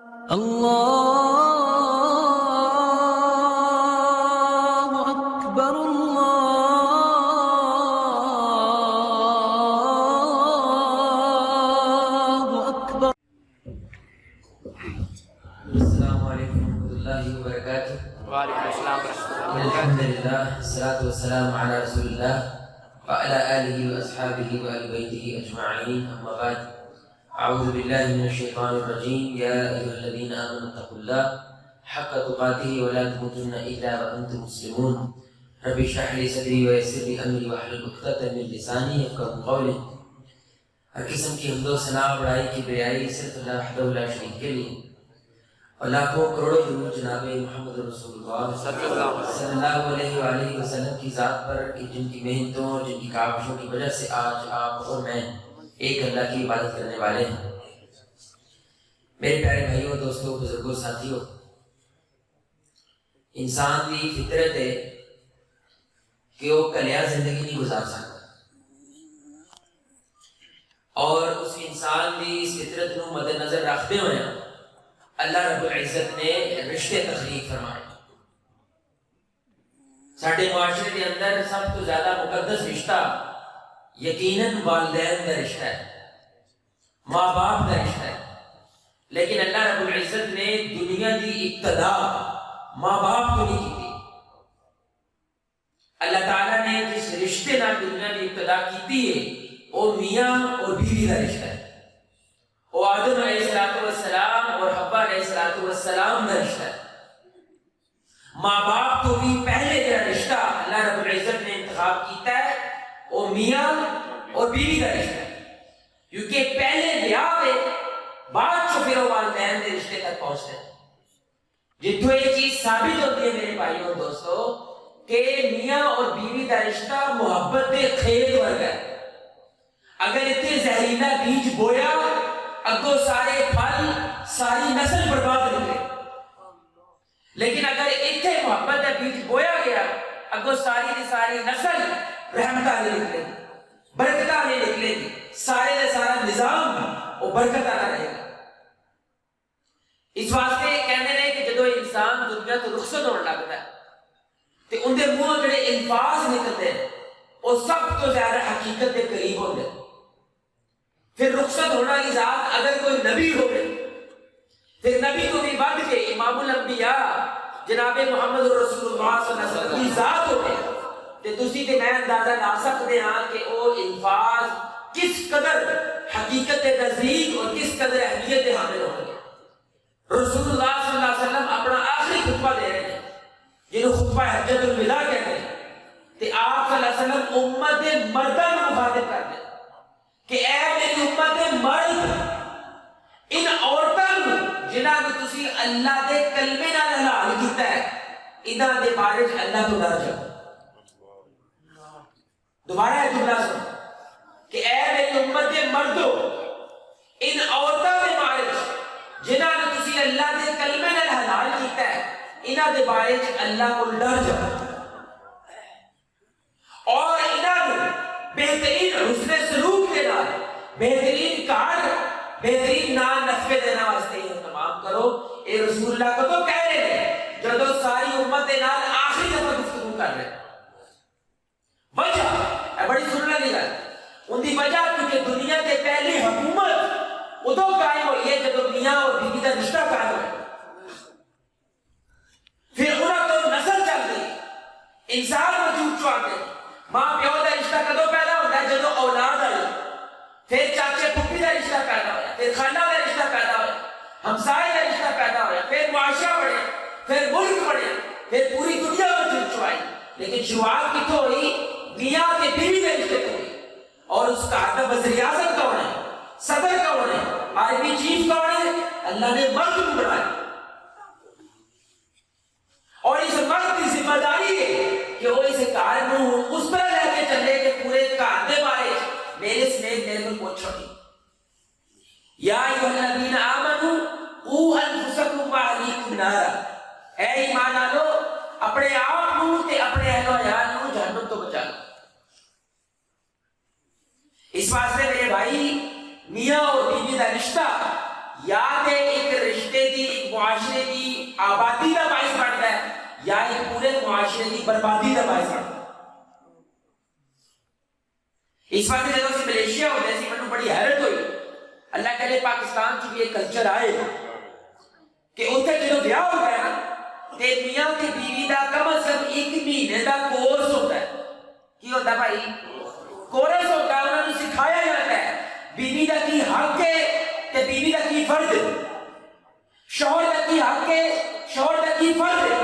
اللہ اکبر اللہ اکبر. السلام علیکم ورحمۃ اللہ وبرکاتہ. وعلیکم السلام ورحمۃ اللہ. الحمد للہ والصلاة والسلام علی رسول اللہ وعلی آلہ واصحابہ وآل بیتہ اجمعین. اما بعد، اعوذ باللہ من الشیطان الرجیم. یا ایھا الذین آمنوا اتقوا اللہ حق تقاتہ ولا تموتن الا وانتم مسلمون. رب اشرح لی صدری ویسر لی امری واحلل عقدۃ من لسانی یفقہوا قولی. ہر قسم کی حمد و ثنا بڑائی کی بیائی صرف اللہ وحدہ لا شریک کے لیے، اور لاکھوں کروڑوں درود جناب محمد رسول اللہ صلی اللہ علیہ وآلہ وسلم کی ذات پر، کہ جن کی محنتوں اور جن کی کاوشوں کی وجہ سے آج آپ اور میں ایک اللہ کی عبادت کرنے والے ہیں. میرے پیارے بھائیوں، دوستوں، بزرگوں، ساتھیوں، انسان کی فطرت ہے کہ وہ کلیا زندگی نہیں گزار سکتا، اور اس انسان کی اس فطرت کو مد نظر رکھتے ہوئے اللہ رب العزت نے رشتے تخلیق فرمائے. ساڈے معاشرے کے اندر سب تو زیادہ مقدس رشتہ یقیناً والدین کا رشتہ ہے، ماں باپ کا رشتہ ہے. لیکن اللہ رب العزت نے دنیا کی ابتدا ماں باپ کو نہیں کی تھی. اللہ تعالیٰ نے جس رشتے نال دنیا کی ابتدا کی ہے وہ میاں اور بیوی کا رشتہ ہے. وہ آدم علیہ السلام اور حوا علیہ السلام کا رشتہ ہے. ماں باپ کو بھی پہلے جو رشتہ اللہ رب العزت نے انتخاب کیتا ہے وہ میاں اور بیوی کا رشتہ ہے، کیونکہ پہلے بیاہ ہے، بعد چ پھر وہ والدین کے رشتے تک پہنچتے ہیں. جتوں یہ چیز ثابت ہوتی ہے میرے بھائیوں اور دوستوں کہ میاں اور بیوی کا رشتہ محبت کے کھیت ورگا ہے. اگر اتنے زہریلا بیج بویا، اگوں سارے پھل ساری نسل برباد نکلے. لیکن اگر اتنے محبت کا بیج بویا گیا، اگوں ساری کی ساری نسل رحمتہ نہیں نکلے گی، برکتہ نہیں نکلے گی، سارے کا سارا نظام وہ برکت والا رہے گا. اس واسطے کہنے ہیں کہ جدو انسان دنیا تو رخصت ہونے لگتا ہے تو اندر منہ جڑے الفاظ نکلتے ہیں وہ سب تو زیادہ حقیقت کے قریب ہوتے ہیں. پھر رخصت ہونا کی ذات اگر کوئی نبی ہو گئے، پھر نبی کو بھی بڑھ کے امام الانبیاء جناب محمد رسول اللہ صلی اللہ علیہ وسلم کی ذات ہو گئے تو تسی تے میں اندازہ لا سکتے ہیں کہ وہ الفاظ کس قدر حقیقت نزدیک اور کس قدر اہمیت حامل ہوں گے. رسول اللہ صلی اللہ علیہ وسلم اپنا آخری خطبہ دے رہے ہیں جنہوں خطبہ حجت الوداع کہتے ہیں، کہ آپ صلی اللہ علیہ وسلم امت مردہ کو مخاطب کرتے ہیں کہ اے میری امت مرد، ان عورتوں جنہاں کو تسی اللہ دے کلمے نال حلال کیتا ہے انہاں دے بارے اللہ تو ڈر جاؤ. دوبارہ یہ جملہ سنو کہ اے میری امت مردو، ان عورتوں دے بارے جنہاں کو تسی اللہ دے کلمے نال حلال کیتا ہے انہاں دے بارے اللہ کو ڈر جاؤ، اور انہاں کو بہترین حسن سلوک دینا، بہترین کار، بہترین نام نصفے دینا واسطے اہتمام کرو. اے رسول اللہ کو تو کہہ رہے ہیں جدو ساری امت نال آخری دفعہ گفتگو کر رہے ہیں. وجہ ہے بڑی سننے کی گل، ان کی وجہ کیونکہ دنیا کے پہلی حکومت ادو قائم ہوئی ہے جب میاں اور بیوی کا رشتہ قائم ہوا. پھر انہوں کو نسل چل گئی، انسان وجود چ آتے، ماں پیو کا رشتہ کدو پیدا ہوتا ہے جب اولاد آئی، پھر چاچے پھوپھی کا رشتہ پیدا ہوا، پھر خالہ کا رشتہ پیدا ہوا، ہمسائے کا رشتہ پیدا ہوا، پھر معاشرہ بڑھے، پھر ملک بڑھے، پھر پوری دنیا وجود چ آئی. لیکن شروعات کتوں ہوئی؟ میاں کے بیوی کے رشتے کو ہوئی. اور اس کا وزیر اعظم کون ہے، صدر کون ہے، آرمی چیف کون ہے؟ اللہ نے مرد کو بنایا. اور اس مرد کی ذمہ داری ہے کہ وہ اس کار کو اس طرح لے کے چلے کہ پورے کار دے بارے میرے سمیت میرے کو پوچھو نہیں. یا ایھا الذین آمنوا قوا انفسکم واہلیکم نارا، اے ایمان والو اپنے آپ کو تے اپنے اہل و عیال کو جہنم تو بچا لو. اس واسطے میرے بھائی میاں اور بیوی کا رشتہ یا تے ایک رشتے دی آبادی کا باعث بنتا ہے یا یہ پورے معاشرے کی بربادی کا باعث بنتا ہے. اس واسطے جب اسی ملیشیا ہوتے سی مجھے بڑی حیرت ہوئی اللہ کرے پاکستان کی بھی ایک کلچر آئے کہ اتنے جب بیاہ ہوتا ہے نا تے میاں کی بیوی دا کم از کم 1 مہینے دا کورس ہوتا ہے. کی ہوتا ہے بھائی؟ کورس ہوتا ہے. انہوں نے سکھایا جاتا ہے بیوی دا کی حق ہے تے بیوی دا کی فرض ہے, شوہر دا کی حق ہے, شوہر دا کی فرض ہے,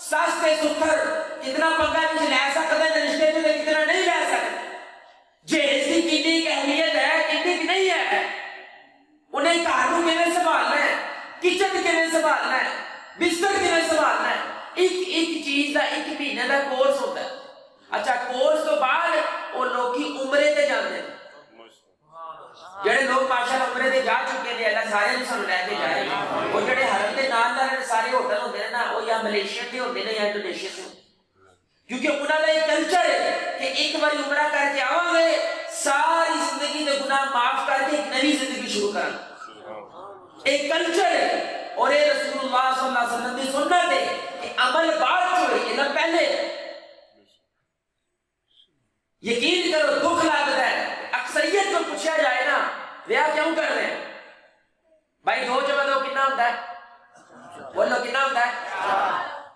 ساس تے ستر کتنا پنگا نہیں لے سکتا ہے رشتے میں کتنا نہیں لے سکتا, جہیز کی کتنی اہمیت ہے کتنی کی نہیں ہے, انہیں گھر کو کیویں سنبھالنا ہے, کچن کیویں سنبھالنا ہے, بستر کیویں سنبھالنا ہے, ایک چیز دا 1 مہینے دا کورس ہوتا ہے. اچھا کورس تو بعد وہ لوگ عمرے تے جاتے ہیں. جڑے لوگ ماشاءاللہ عمرے تے جا چکے ہیں اللہ سارے نوں سانوں لے کے جائے. وہ جڑے حرم دے نال نال سارے ہوٹل ہوندے نے نا وہ یا ملیشیا دے ہوندے نے یا انڈونیشیا دے, کیونکہ انہاں دا ایک کلچر ہے کہ ایک بار عمرہ کر کے آواں گے ساری زندگی دے گناہ معاف کر کے ایک نئی زندگی شروع کریں. ایک کلچر ہے اور یہ رسول اللہ صلی اللہ علیہ وسلم کی سنت ہے کہ عمل بعد جو ہے یہ پہلے. یقین کرو دکھ لگتا ہے اکثریت کو پوچھا جائے نا بیاہ کیوں کر رہے ہیں بھائی 2 جمع 2 کتنا ہوتا ہے, بولو کتنا ہوتا ہے؟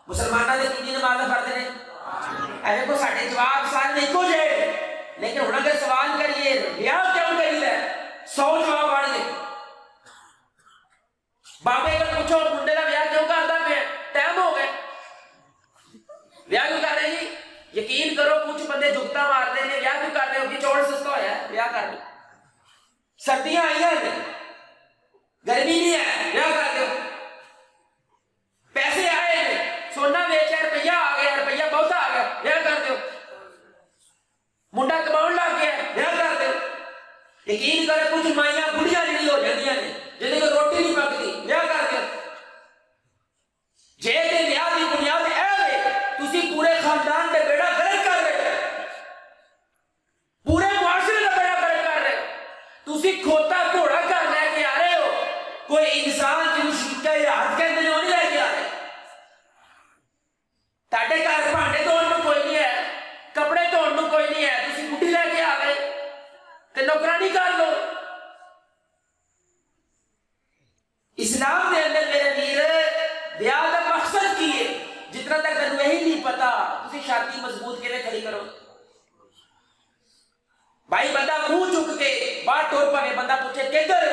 مسلمانوں نے کتنی نماز پڑھتے ہیں؟ ایسے کو ساڑھے جواب سارے نہیں کو جائے, لیکن ہوں اگر سوال کریے بیاہ کیوں کری ہے 100 جواب آڑ گئے. بابے اگر پوچھو منڈے کا بیاہ کیوں کرتا پہ ٹائم ہو گئے بیاہ کیوں کر رہے ہیں؟ یقین کرو کچھ بندے جھکتا مارتے ہیں بیاہ کیوں کر رہے ہو کہ چوڑ سستا ہوا ہے بیاہ کر لو, سردیاں آئی ہیں گرمی نہیں ہے بیاہ کر دو, پیسے آئے ہیں سونا بیچا روپیہ آ گیا روپیہ بہت آ گیا بیاہ کر دو, منڈا کماؤن لگ گیا بیاہ کر دو. یقین کرو کچھ مائیاں بڑھیاں نہیں ہو جاندیاں نے جنہیں کو روٹی نہیں پکتی بیاہ کر دو. جے تے بیاہ دی بنیاد اے ہے تسی پورے خاندان دے بیڑا غرق کر رہے, پورے معاشرے دا بیڑا غرق کر رہے, تسی کھوتا گھوڑا کر لے کے آ رہے ہو, کوئی انسان جنوں شیکا یا ہاتھ کہندے نے وہ نہیں لے کے آ رہے. تاڈے گھر بھانڈے دھون نوں کوئی نہیں ہے, کپڑے دھون نوں کوئی نہیں ہے, تسی بڈھی لے کے آ گئے تے نوکرانی کر لو. اسلام دے اندر میرے ویر بیاہ دا مقصد کی ہے جتنا تک تنوں یہی نہیں پتا تسی شادی مضبوط کیویں کھڑی کرو. بھائی بندہ منہ چک کے باہر ٹور پے بندہ پوچھے کدھر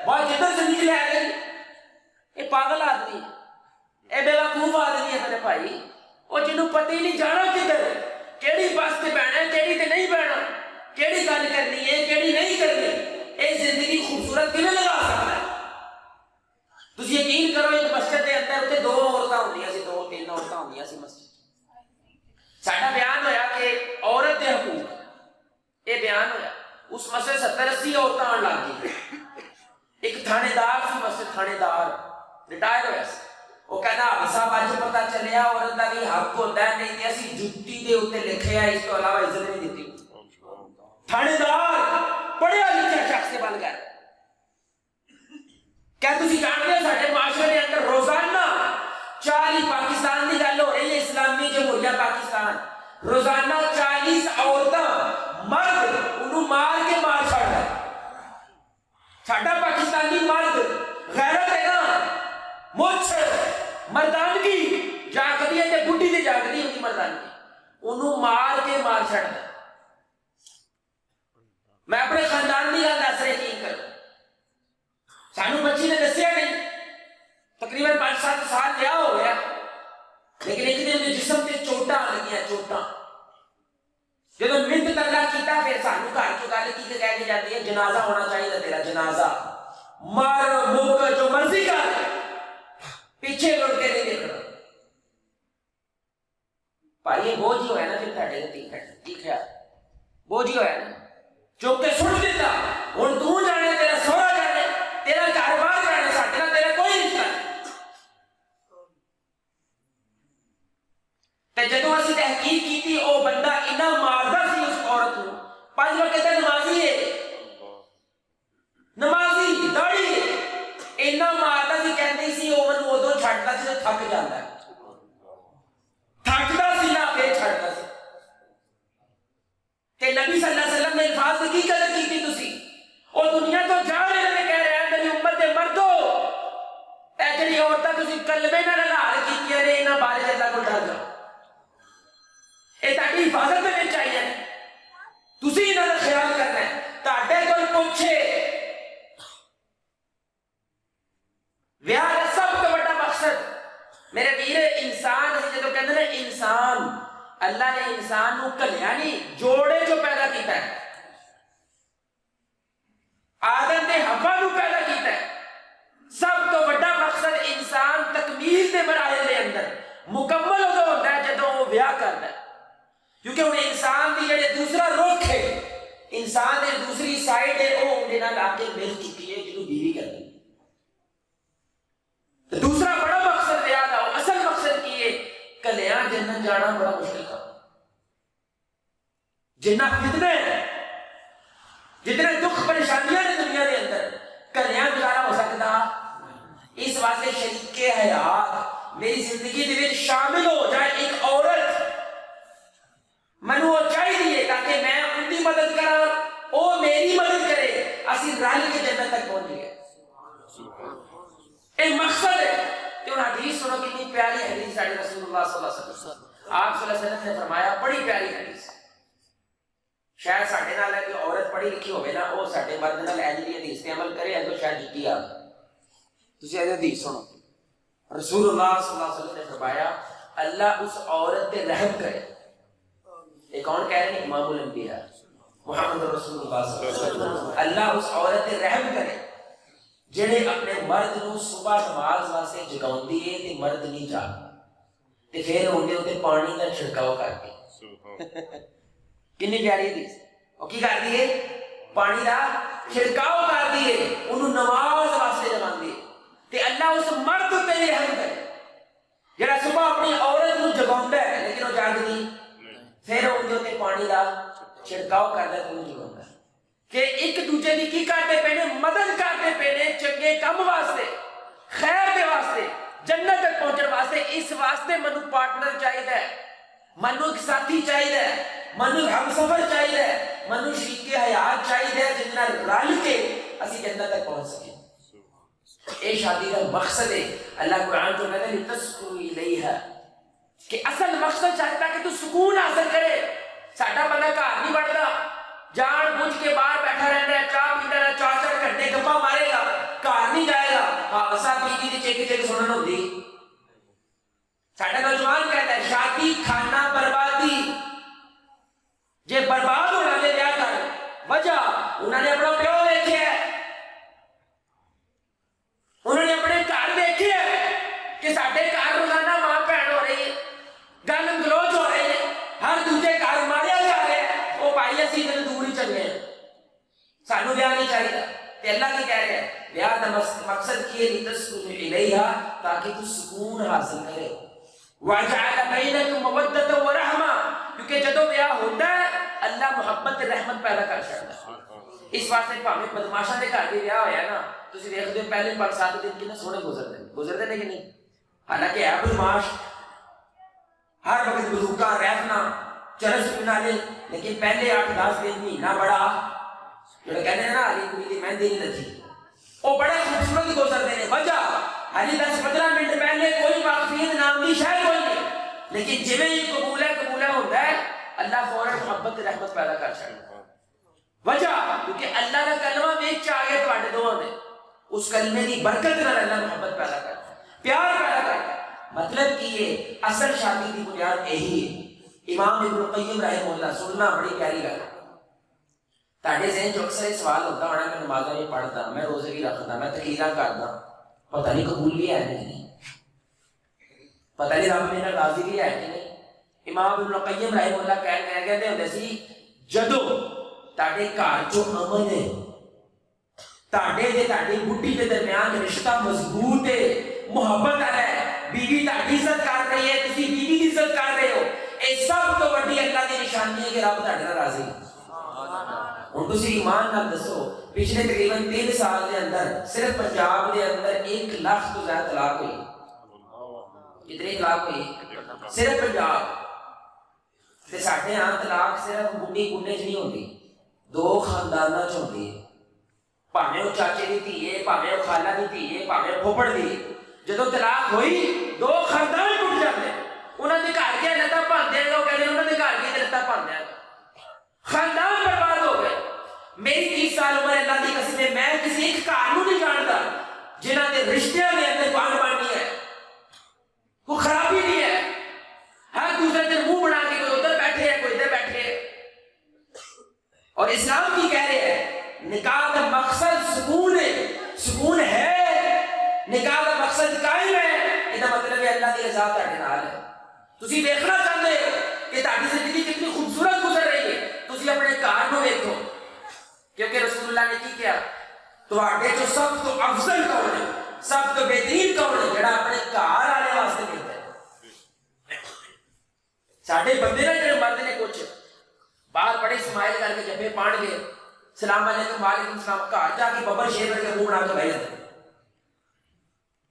بھائی جدھر سے نکلے آ گئی, یہ پاگل آدمی اے بے وقوف آدمی ہے میرے بھائی, وہ جنوں پتہ ہی نہیں جانا کدھر کیڑی بس تے بہنا ہے کیڑی تے نہیں بہنا, کیڑی گل کرنی ہے کیڑی نہیں کرنی, اے زندگی خوبصورت کیویں لگا سکتا ہے. تسی یقین کرو ایک مسجد دے اندر اتنے 2 عورتاں ہوندیاں سی 2-3 عورتاں ہوندیاں سی مسجد. ساڈا بیان ہویا کہ عورت دے حقوق یہ بیان ہویا, اس مسجد 70-80 عورتاں آن لگ گئی. ایک تھانے دار سی مسجد تھانے دار ریٹائر ہویا سی, وہ کہنا صاحب اج پتہ چلیا عورت دا بھی حق ہوندا ہے نہیں تے اسی جُتی دے اوتے لکھیا ہے اس تو علاوہ عزت نہیں دتی. تھانے دار پڑھیا لکھیا شخص سے بن گئے. کیا تسی جانتے ہو ساڈے معاشرے کے اندر روزانہ 40 پاکستان کی گل ہو رہی ہے اسلامی جمہوریہ پاکستان, روزانہ 40 عورتاں مرد انہوں مار کے مار چھڑتا ہے. ساڈا پاکستانی مرد غیرت ہے نا مچھ مردانگی جاگدی ہے تے بڈھی تے جاگدی ہوندی مردانگی, انہوں مار کے مار چھڑتا ہے. میں اپنے خاندان کی گل دس رہا یقین کرو, سانو بچی نے دسیا نہیں, تقریباً 5-7 سال بیاہ ہو گیا, لیکن ایک دن جسم تے چوٹاں لگیاں چوٹاں. جب منت ترلا کیتا پھر سانو گھر چ گل کی کہ کہہ کے جاتی ہے جنازہ ہونا چاہیے تیرا جنازہ, مر مک جو مرضی کر پیچھے لوٹ کے نہیں دیکھنا. بھائی یہ بوجھ ہی ہوا نا پھر تھے کی خیال بوجھ ہی ہوا نا, چوک کے سٹ دیتا. ہوں تو جانے تیرا سوہرا جانے تیرا گھر باہر جانا ساڈے نال تیرا کوئی رشتہ نہیں. تے جدوں اسی تحقیق کیتی او بندہ اتنا ماردا سی اس عورت نوں, 5 وقت تے نمازی ہے نمازی داڑھی اتنا ماردا سی, کہندی سی او منوں ادوں چھڈدا سی تھک تسی کلمے نال حلال کیتیاں نے انہاں بارے اللہ کو ڈر جاؤ اے تہاڈی حفاظت دے وچ آئی ہے تسی انہاں دا خیال کرنا ہے تہاڈے کول پوچھے ویاہ دا سب تو بڑا مقصد میرے ویر انسان جدوں کہندے نے انسان اللہ نے انسان نو کلیا نہیں جوڑے جو پیدا کیتا ہے آدم تے حوا نو پیدا کیتا ہے سب تو بڑا مقصد انسان تکمیل دے مراحل دے اندر مکمل ادو ہوتا ہے جدوں وہ ویاہ کرتا ہے کیونکہ ہن انسان دی جڑے دوسرا رخ ہے انسان دے دوسری سائڈ ہے وہ اندے نال آ کے مل چکی ہے جنوں بیوی کہندے ہیں دوسرا بڑا مقصد ویاہ دا اصل مقصد کی ہے کلیاں جنت جانا بڑا مشکل کام جنہ فتنے جتنے دکھ پریشانیاں نے دنیا کے اندر کلیاں گزارا ہو سکتا اس واسطے شریک حیات میری زندگی دے شامل ہو جائے ایک عورت منو وہ چاہیے تاکہ میں ان کی مدد کرا وہ میری مدد کرے اسی رل کے جنت تک پہنچ گئے اے مقصد ہے کہ انہوں حدیث سنو کتنی پیاری حدیث ساڑھے رسول اللہ صلی اللہ علیہ وسلم آپ صلی اللہ علیہ وسلم نے فرمایا بڑی پیاری حدیث شاید ساڑھے نال ہے کہ عورت پڑھی لکھی ہوئے نا وہ ساڑھے مرد نال ایجلی حدیث پہ عمل کرے تو شاید جتی آ تسی ایسے حدیث سنو رسول اللہ صلی اللہ علیہ وسلم نے فرمایا اللہ اس عورت پہ رحم کرے ایک کون کہہ رہے ہیں امام الانبیاء محمد رسول اللہ صلی اللہ علیہ وسلم اللہ اس عورت پہ رحم کرے جڑے اپنے مرد نو صبح نماز واسطے جگاؤندی ہے تے مرد نہیں جاگ تے پھر اونڈے اوتے پانی دا چھڑکاؤ کرتی کنی پیاری حدیث او کی کرتی ہے پانی دا چھڑکاؤ کرتی ہے انہوں نماز واسطے جگاندی ہے تے اللہ اس مرد تے رحم کرے جڑا صبح اپنی عورت نو جگاوندا ہے لیکن وہ جاگدی پھر اونڈے اوتے پانی دا چھڑکاؤ کردا تے انہوں جگاوندا ہے کہ ایک دوسرے کی کرتے پینے مدد کرتے پینے چنگے کم واسطے خیر دے واسطے جنت تک پہنچنے واسطے اس واسطے منو پارٹنر چاہیے منو ایک ساتھی چاہیے منو ہم سفر چاہیے منو شریک حیات چاہیے جنہاں رل کے اسی جنت تک پہنچ سکیں اے شادی کا مقصد ہے اللہ قرآن جو کہتا ہے لتسکنوا الیہا کہ اصل مقصد چاہتا کہ تو سکون حاصل کرے ساڈا بندہ گھر نہیں بڑھتا جان بوجھ کے باہر بیٹھا رہتا ہے چاہ پیتا رہتا 4 گھنٹے گپا مارے گا گھر نہیں جائے گا اسا بیوی دی چیک چیک سنن ہوندی ساڈا نوجوان کہتا ہے شادی کھانا بربادی جے برباد ہونا لے لیا کر وجہ انہوں نے اپنا پیو دیکھے انہوں نے اپنے گھر دیکھے کہ ساڈے گھر روزانہ ماں بہن ہو رہی ہے گل گلوچ ہو رہے ہیں ہر دوسرے گھر ماریا جا رہا ہے وہ بھائی اسی دن دور ہی چلے ہیں سانو بیاہ نہیں چاہیے تے اللہ کی کہہ رہے ہیں بیاہ کا مقصد کی ہے لتسکنوا الیہا تاکہ تو سکون حاصل کرے وجعل بینکم مودۃ ورحمہ کیونکہ جدو بیاہ ہوتا ہے اللہ محبت رحمت پیدا کر چھڑتا ہے اس واسطے بھاویں بدماشاں دے گھر بھی بیاہ ہویا نا تسی دیکھدے ہو پہلے 5-7 دن کتنے سونے گزرتے ہیں کہ نہیں حالانکہ ہے بدماش ہر وقت بزوکا رہنا چرس بنا لے لیکن پہلے 8-10 دن مہینہ بڑا جڑے کہتے ہیں نا علی کڑی دی مہندی نہیں لگی وہ بڑے خوبصورت گزرتے ہیں وجہ علی 10-15 منٹ پہلے کوئی واقفیت نام کی شاید کوئی نہیں لیکن جویں ہی قبول ہے ہوتا ہے اللہ فوراً محبت رحمت پیدا کر چھڑتا وجہ کیونکہ اللہ کا کلمہ وچ آ گیا تواڈے دوواں دے اس کلمے دی برکت نال اللہ محبت پیدا کرتا ہے پیار پیدا کرتا ہے مطلب کہ یہ اصل شادی کی بنیاد یہی ہے امام ابن القیم رحمہ اللہ سننا بڑی پیاری گل تاڑے ذہن جو اکثر سوال ہوتا ہونا میں نمازیں بھی پڑھتا میں روزے بھی رکھتا میں تقریراں کرتا پتہ نہیں قبول بھی ہے نہیں پتہ نہیں رب میرا راضی بھی ہے کہ نہیں امام ابن القیم رحمہ اللہ کہتے ہوندے سی جدو تاڑے گھر چو امن ہے تاڑے تے تاڑی بڈھی دے درمیان رشتہ مضبوط ہے محبت ہے بیوی تاڑی عزت کر رہی ہے تسی بیوی کی عزت کر رہے ہو اے سب تو بڑی اللہ کی نشانی ہے کہ رب تاڑے نال راضی ہے ہن تسی ایمان نال دسو پچھلے تقریباً 3 سال دے اندر صرف پنجاب دے اندر 1 لاکھ تو زیادہ طلاق ہوئی کتنی طلاق ہوئی صرف پنجاب تے ساڈے ہاں طلاق صرف بڈھی گنے چ نہیں ہوندی 2 خانداناں چ ہوندی ہے بھاویں وہ چاچے دی دھی ہے بھاویں وہ خالہ دی دھی ہے بھاویں پھوپڑ دی جدو طلاق ہوئی دو خاندان ٹوٹ جاتے انہوں نے گھر کے لتا بھنتے ہیں لوگ کہتے ہیں انہوں نے گھر کے لتا بھنتے ہیں خاندان برباد ہو گئے میری 30 سال عمر اللہ کی قسم ہے میں کسی ایک گھر نہیں جانتا جنہوں نے رشتوں کے اندر بانڈ بانٹی ہے کوئی خرابی نہیں ہے ہر دوسرے دن منہ بنا کے کوئی ادھر بیٹھے ہے کوئی ادھر بیٹھے ہے اور اسلام کی کہہ رہے ہیں نکاح کا مقصد سکون ہے نکاح کا مقصد قائم ہے یہ مطلب ہے اللہ کی رضا تہاڈے نال ہے تسی دیکھنا چاہتے ہو کہ تہاڈی زندگی کتنی خوبصورت گزر رہی ہے تسی اپنے گھر نو دیکھو کیونکہ رسول اللہ نے کی کیا تہاڈے جو سب تو افضل کون ہے سب تو بہترین کون ہے جڑا اپنے گھر آنے واسطے کہتا ہے ساڈے بندے نے جڑے مرد نے کچھ باہر بڑے اسمائل کر کے جبے پان گئے سلام علیکم وعلیکم السلام گھر جا کے ببر شیر کر کے منہ بنا کے بیٹھ جاتے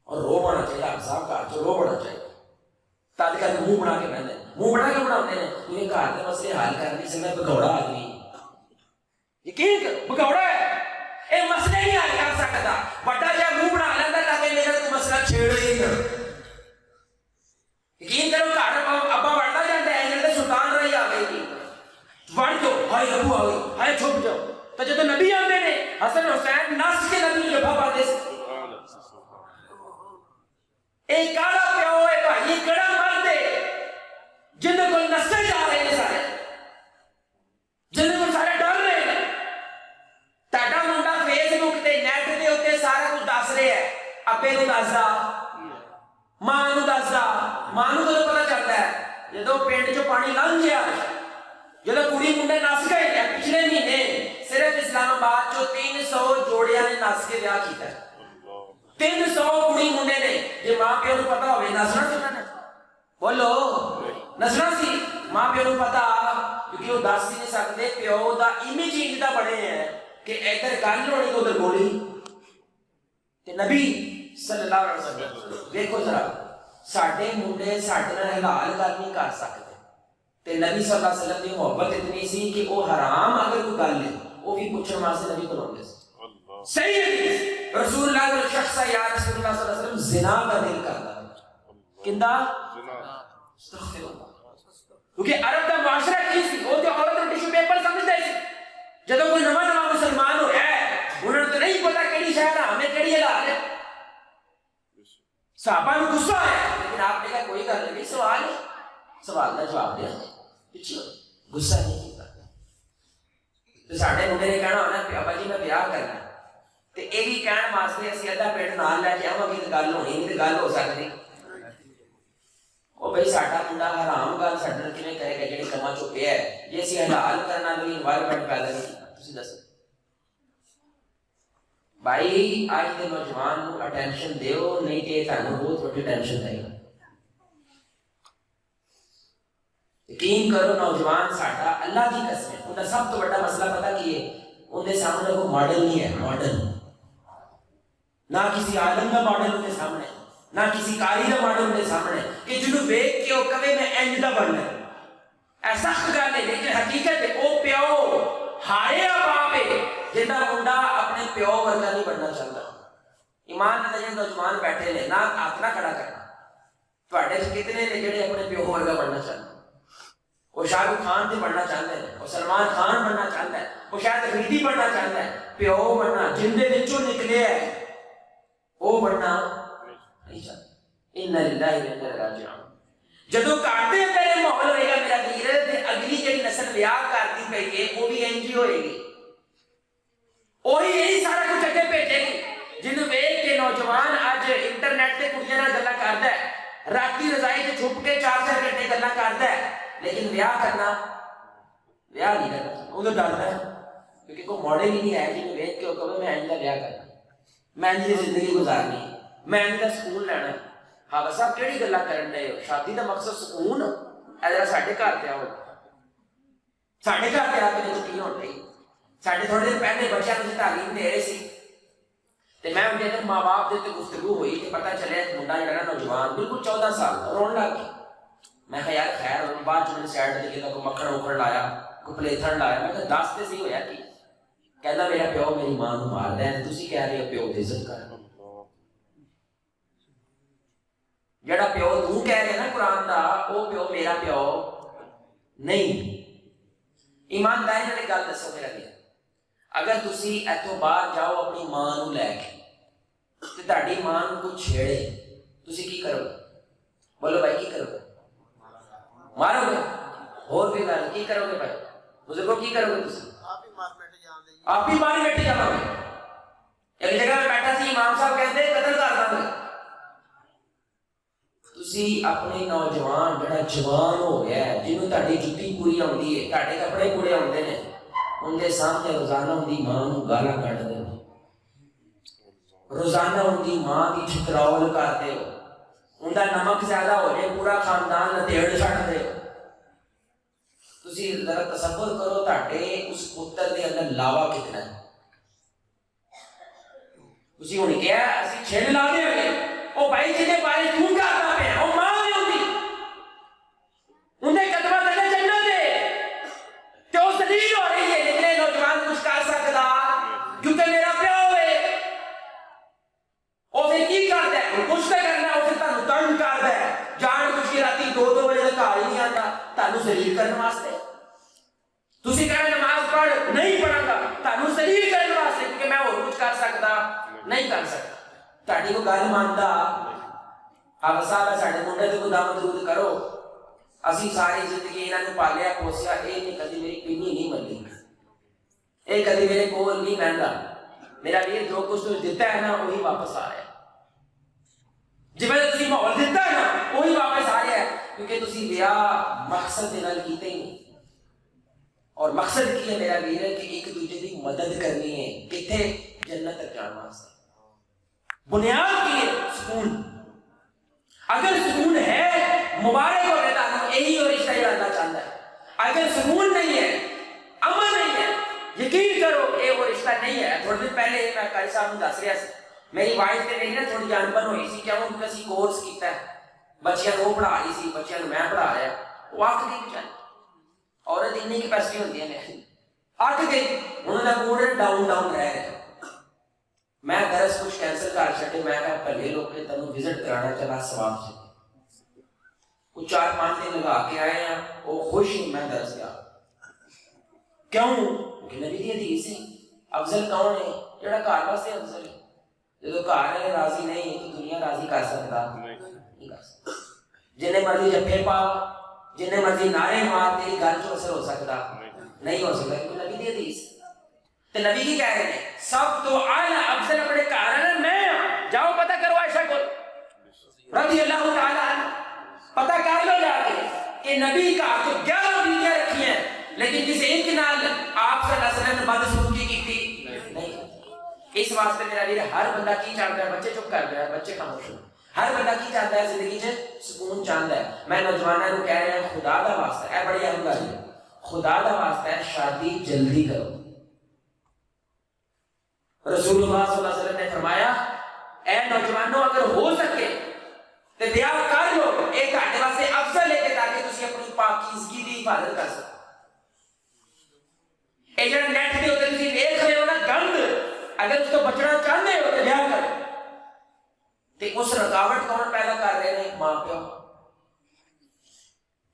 اور رو بنا چاہیے صاحب گھر چ رو بنا چاہیے تد کر منہ بنا کے بہتے منہ بنا کے بناتے ہیں تمہیں گھر کے مسئلے حل کر نہیں سکتا بگوڑا آدمی یقین کر بگوڑا ہے یہ مسئلے نہیں حل کر سکتا بڑا جہاں منہ بنا لینا تاکہ میرا کوئی مسئلہ چھیڑ ہی نہ یقین کرو گھر ابا بڑھتا جاتا ہے جیسے سلطان رہی آ گئی بڑھ جاؤ ہائے ابو آ گئی ہائے چھپ جاؤ تو جب نبی آتے ہیں حسن حسین نس کے نبی جبا پاتے سے ایک کالا پیو ہے بھائی کڑا مرد ہے جن کو نسے جا رہے ہیں سارے جن کو سارے ڈر رہے ہیں تاڈا منڈا فیس بک تے نیٹ دے اوتے سارا کچھ دس رہے ہے ابے نو دسدا ماں نو دسدا ماں نو کدوں پتہ چلدا ہے جدوں پنڈ چوں پانی لنگ گیا جدوں کڑی منڈے نس گئے پچھلے مہینے صرف اسلام آباد چوں 300 جوڑیاں نے نس کے بیاہ کیتا ہے 300 کڑی منڈے نے جی ماں پیو نو پتا ہوئے نسنا سی انہوں نے بولو نسنا سی ماں پیو نو پتا کیونکہ وہ دس ہی نہیں سکتے پیو دا امیج ہی دا بڑے ہیں کہ ادھر گل ہونی تو ادھر گولی تے نبی صلی اللہ علیہ وسلم دیکھو ذرا ساڈے منڈے ساڈے نال حلال گل نہیں کر سکتے تے نبی صلی اللہ علیہ وسلم کی محبت اتنی سی کہ وہ حرام اگر کوئی گل ہے وہ بھی پوچھنے واسطے نبی کو لاندے سی صحیح ہے رسول اللہ کا شخص ہے یا رسول اللہ صلی اللہ علیہ وسلم زنا کا دل کرتا ہے کندا استغفر اللہ کیونکہ عرب کا معاشرہ کی سی وہ تے عورت کو ٹیشو پیپر سمجھتے سی جدوں کوئی نواں مسلمان ہو ہے انہوں نے تو نہیں پتا کیڑی شہر ہمیں کیڑی حلال ہے صحابہ کو غصہ آیا لیکن آپ نے کہا کوئی گل نہیں سوال کا جواب دیا پیچھے غصہ نہیں کیتا تو ساڈے منڈے نے کہنا ہونا کہ ابا جی میں بیاہ کرنا تے اے بھی کہن واسطے اسی ادھا پیٹ نال لے کے آواں گے تے گل ہونی نہیں تے گل ہو سکدی او بھائی ساڈا منڈا حرام گل ساڈے نال کیویں کرے گا جڑے کما چ پیا ہے جے اسی حلال کرنا کوئی انوائرمنٹ پیدا نہیں کیتا تسی دسو بھائی اج دے نوجوان نو اٹینشن دیو نہیں تے تانوں بہت بڑی ٹینشن دے گا یقین کرو نوجوان ساڈا اللہ کی قسم ہے ان کا سب تو بڑا مسئلہ پتہ کی ہے ان کے سامنے کوئی ماڈل نہیں ہے ماڈل نہ کسی عالم کا ماڈل ان کے سامنے نہ کسی قاری کا ماڈل ان کے سامنے کہ جنہوں ویکھ کے وہ کہے میں انج دا بننا ہے سخت گل ہے لیکن حقیقت ہے وہ پیو ہاریا باپ ہے جہاں منڈا اپنے پیو ورگا نہیں بننا چاہتا ایمان نال جڑے نوجوان بیٹھے نے نہ ہاتھ نہ کھڑا کرنا تواڈے چ کتنے نے جڑے اپنے پیو ورگا بننا چاہتے وہ شاہ رخ خان سے بننا چاہتا ہے وہ سلمان خان بننا چاہتا ہے وہ شاید افریدی بننا چاہتا ہے پیو بننا جن دے وچوں نکلے ہے وہ بننا نہیں چاہتا ان للہ و انا الیہ راجعون جدوں گھر دے اندر ماحول ہوئے گا میرا ویر تے اگلی جڑی نسل بیاہ کرتی پئی ہے وہ بھی انج ہی ہوئے گی وہی یہی سارا کچھ اگے بھیجے گی جنوں ویکھ کے نوجوان اج انٹرنیٹ تے کڑیاں نال گلاں کردا ہے راتی رضائی تے چھپ کے 4-4 گھنٹے گلاں کردا ہے لیکن بیاہ کرنا بیاہ نہیں کرنا وہ تو ڈرتا ہے کیونکہ کوئی ماڈل ہی نہیں ہے جنہیں ویکھ کے وہ کہے میں انج دا بیاہ کرنا میں انج دی زندگی گزارنی میں انج دا سکون لینا ہاں بس آپ کیڑی گلاں کرن دے ہو شادی دا مقصد سکون ادھر ساڈے گھر تے آؤ ساڈے گھر تے آ کے چھٹی ہون ڈئی ساڈے تھوڑے دن پہلے بچیاں نوں تعلیم دے رہے سی تے میں ان دے ماں باپ دے تے گفتگو ہوئی کہ پتہ چلے ایک منڈا جڑا نوجوان بالکل 14 سال دا رون لگ گیا میں کہا یار خیر اور بعد میں نے سائڈ تے کہتا کوئی مکھن اوکھڑ لایا کوئی پلیتھڑ لایا میں کہا دس تے سی ہویا کی کہندا میرا پیو میری ماں نوں ماردا ہے تسی کہہ رہے ہو پیو دی عزت کر جڑا پیو تو کہہ رہے نا قرآن دا وہ پیو میرا پیو نہیں. ایمانداری نال گل دسو میرا بھی، اگر تسی ایتھوں باہر جاؤ اپنی ماں نو لے کے تے تہاڈی ماں نو کوئی چھیڑے تسی کی کرو گے؟ بولو بھائی کی کرو گے؟ مارو گے؟ اور بھی گل کی کرو گے بھائی بزرگوں کی کرو گے؟ تسی آپ ہی مار بیٹھے جاؤ گے. ایک جگہ میں بیٹھا سی امام صاحب کہتے قتل کر دیں گے. تسی اپنے نوجوان جڑا جوان ہو گیا ہے جنہوں تہاڈی جُتی پوری آتی ہے تہاڈے کپڑے پورے آتے ہیں ان کے سامنے روزانہ ان کی ماں نو گالاں کڈ دے ہو، روزانہ ان کی ماں کی چھتراول کرتے ہو، ان کا نمک زیادہ ہو جائے پورا خاندان نتیڑ چھڈ دے ہو. تسی ذرا تصور کرو تہاڈے اس پتر دے اندر لاوا کتنا ہے. تسی ہن کیا اسی چھل لا دے گے او بھائی جے بارے تو کردا پیا او ماں نہیں ہوندی ان دے قدماں تلے جنت ہے تے او ذلیل ہو رہی ہے. لیکن نوجوان کچھ کر سکدا کیونکہ میرا پیو ہے. او پھر کی کردا ہے؟ کچھ تے کرنا او پھر تانوں تنگ کردا ہے جان بوجھ کے راتی 2 بجے تک گھر ہی نہیں آندا تانوں ذلیل کرنے واسطے. تسی کہہ نماز پڑھ نہیں پڑھاں گا تانوں ذلیل کرنے واسطے کیونکہ میں اور کچھ کر سکدا نہیں کر سکتا. تہاڈی کو گل ماندا آپ صاحب ساڈے منڈے تے کوئی دعوت درود کرو. اسی ساری زندگی انہاں نوں پالیا پوسیا اے نہیں کدی میری پینی نہیں ملی اے کدی میرے کول نہیں بہندا. میرا ویر جو کچھ تجھ دیتا ہے نا وہی واپس آ رہا ہے. جویں تسی ماحول دیتا ہے نا وہی واپس آ رہا ہے کیونکہ تسی بیاہ مقصد دے نال کیتے ہی نہیں. اور مقصد کی ہے میرا ویر کہ ایک دوسرے کی مدد کرنی ہے کتنے جنت تک جانا واسطے. بنیاد کی ہے سکون. اگر سکون ہے مبارک ہو بیٹا یہی اور رشتہ جاننا چاہتا ہے. اگر سکون نہیں ہے امن نہیں ہے یقین کرو یہ وہ رشتہ نہیں ہے. تھوڑے دن پہلے میں قاری صاحب نے دس رہا سی میری وائف تے میری نا تھوڑی جان بن ہوئی سی کیوں کیونکہ اسی کورس کیتا ہے بچیاں نو پڑھا رہی سی بچیاں نو میں پڑھا رہا وہ آکھ گئی بیچاری عورت اتنی کیپیسٹی ہوتی ہے آکھ گئی انہوں نے موڈ ڈاؤن ڈاؤن رہ رہے. میں درس کچھ کینسل کر چھٹے میں کہا پہلے لوگ کے تنوں وزٹ کرانا چلا ثواب سے کچھ 4-5 دن لگا کے آئے ہیں وہ خوش ہوں میں درس گیا. کیوں؟ کہ نبی دی حدیث ہے افضل کون ہے جڑا گھر واسطے افضل ہے. جب گھر والے راضی نہیں ہے تو دنیا راضی کر سکتا نہیں کر سکتا. جنہیں مرضی جفے پا جنہیں مرضی نعرے مار تیری گل چ اثر ہو سکتا نہیں ہو سکتا کیونکہ نبی دی حدیث تو نبی کی کہہ رہے ہیں سب تو اعلیٰ افضل اپنے گھر میں جاؤ پتہ کرو عائشہ کو رضی اللہ تعالیٰ عنہ پتہ کر لو جا کے کہ نبی کا تو 11 بیویاں رکھی ہیں لیکن کسی ایک نال آپ صلی اللہ علیہ وسلم نے بدسلوکی کی تھی نہیں. اس واسطے میرا ویر ہر بندہ کی چاہتا ہے بچے چپ کر دیا بچے خاموش ہو. ہر بندہ کی چاہتا ہے زندگی سے سکون چاہتا ہے. میں نوجوانوں کو کہہ رہا ہوں خدا دا واسطہ ہے بڑی اہم گل ہے خدا دا واسطہ ہے شادی جلدی کرو. رسول اللہ صلی اللہ علیہ وسلم نے فرمایا اے نوجوانوں اگر ہو سکے تو بیاہ کر لو ایک گھنٹے واسطے افضل ہے کہ تاکہ تسی اپنی پاکیزگی دی حفاظت کر سکو. اے جڑا نیٹ دے اوتے تسی دیکھ رہے ہو نا گند اگر اس کو بچنا چاہتے ہو تو بیاہ کرو. تے اس رکاوٹ کون پیدا کر رہے ہیں ماں پیو.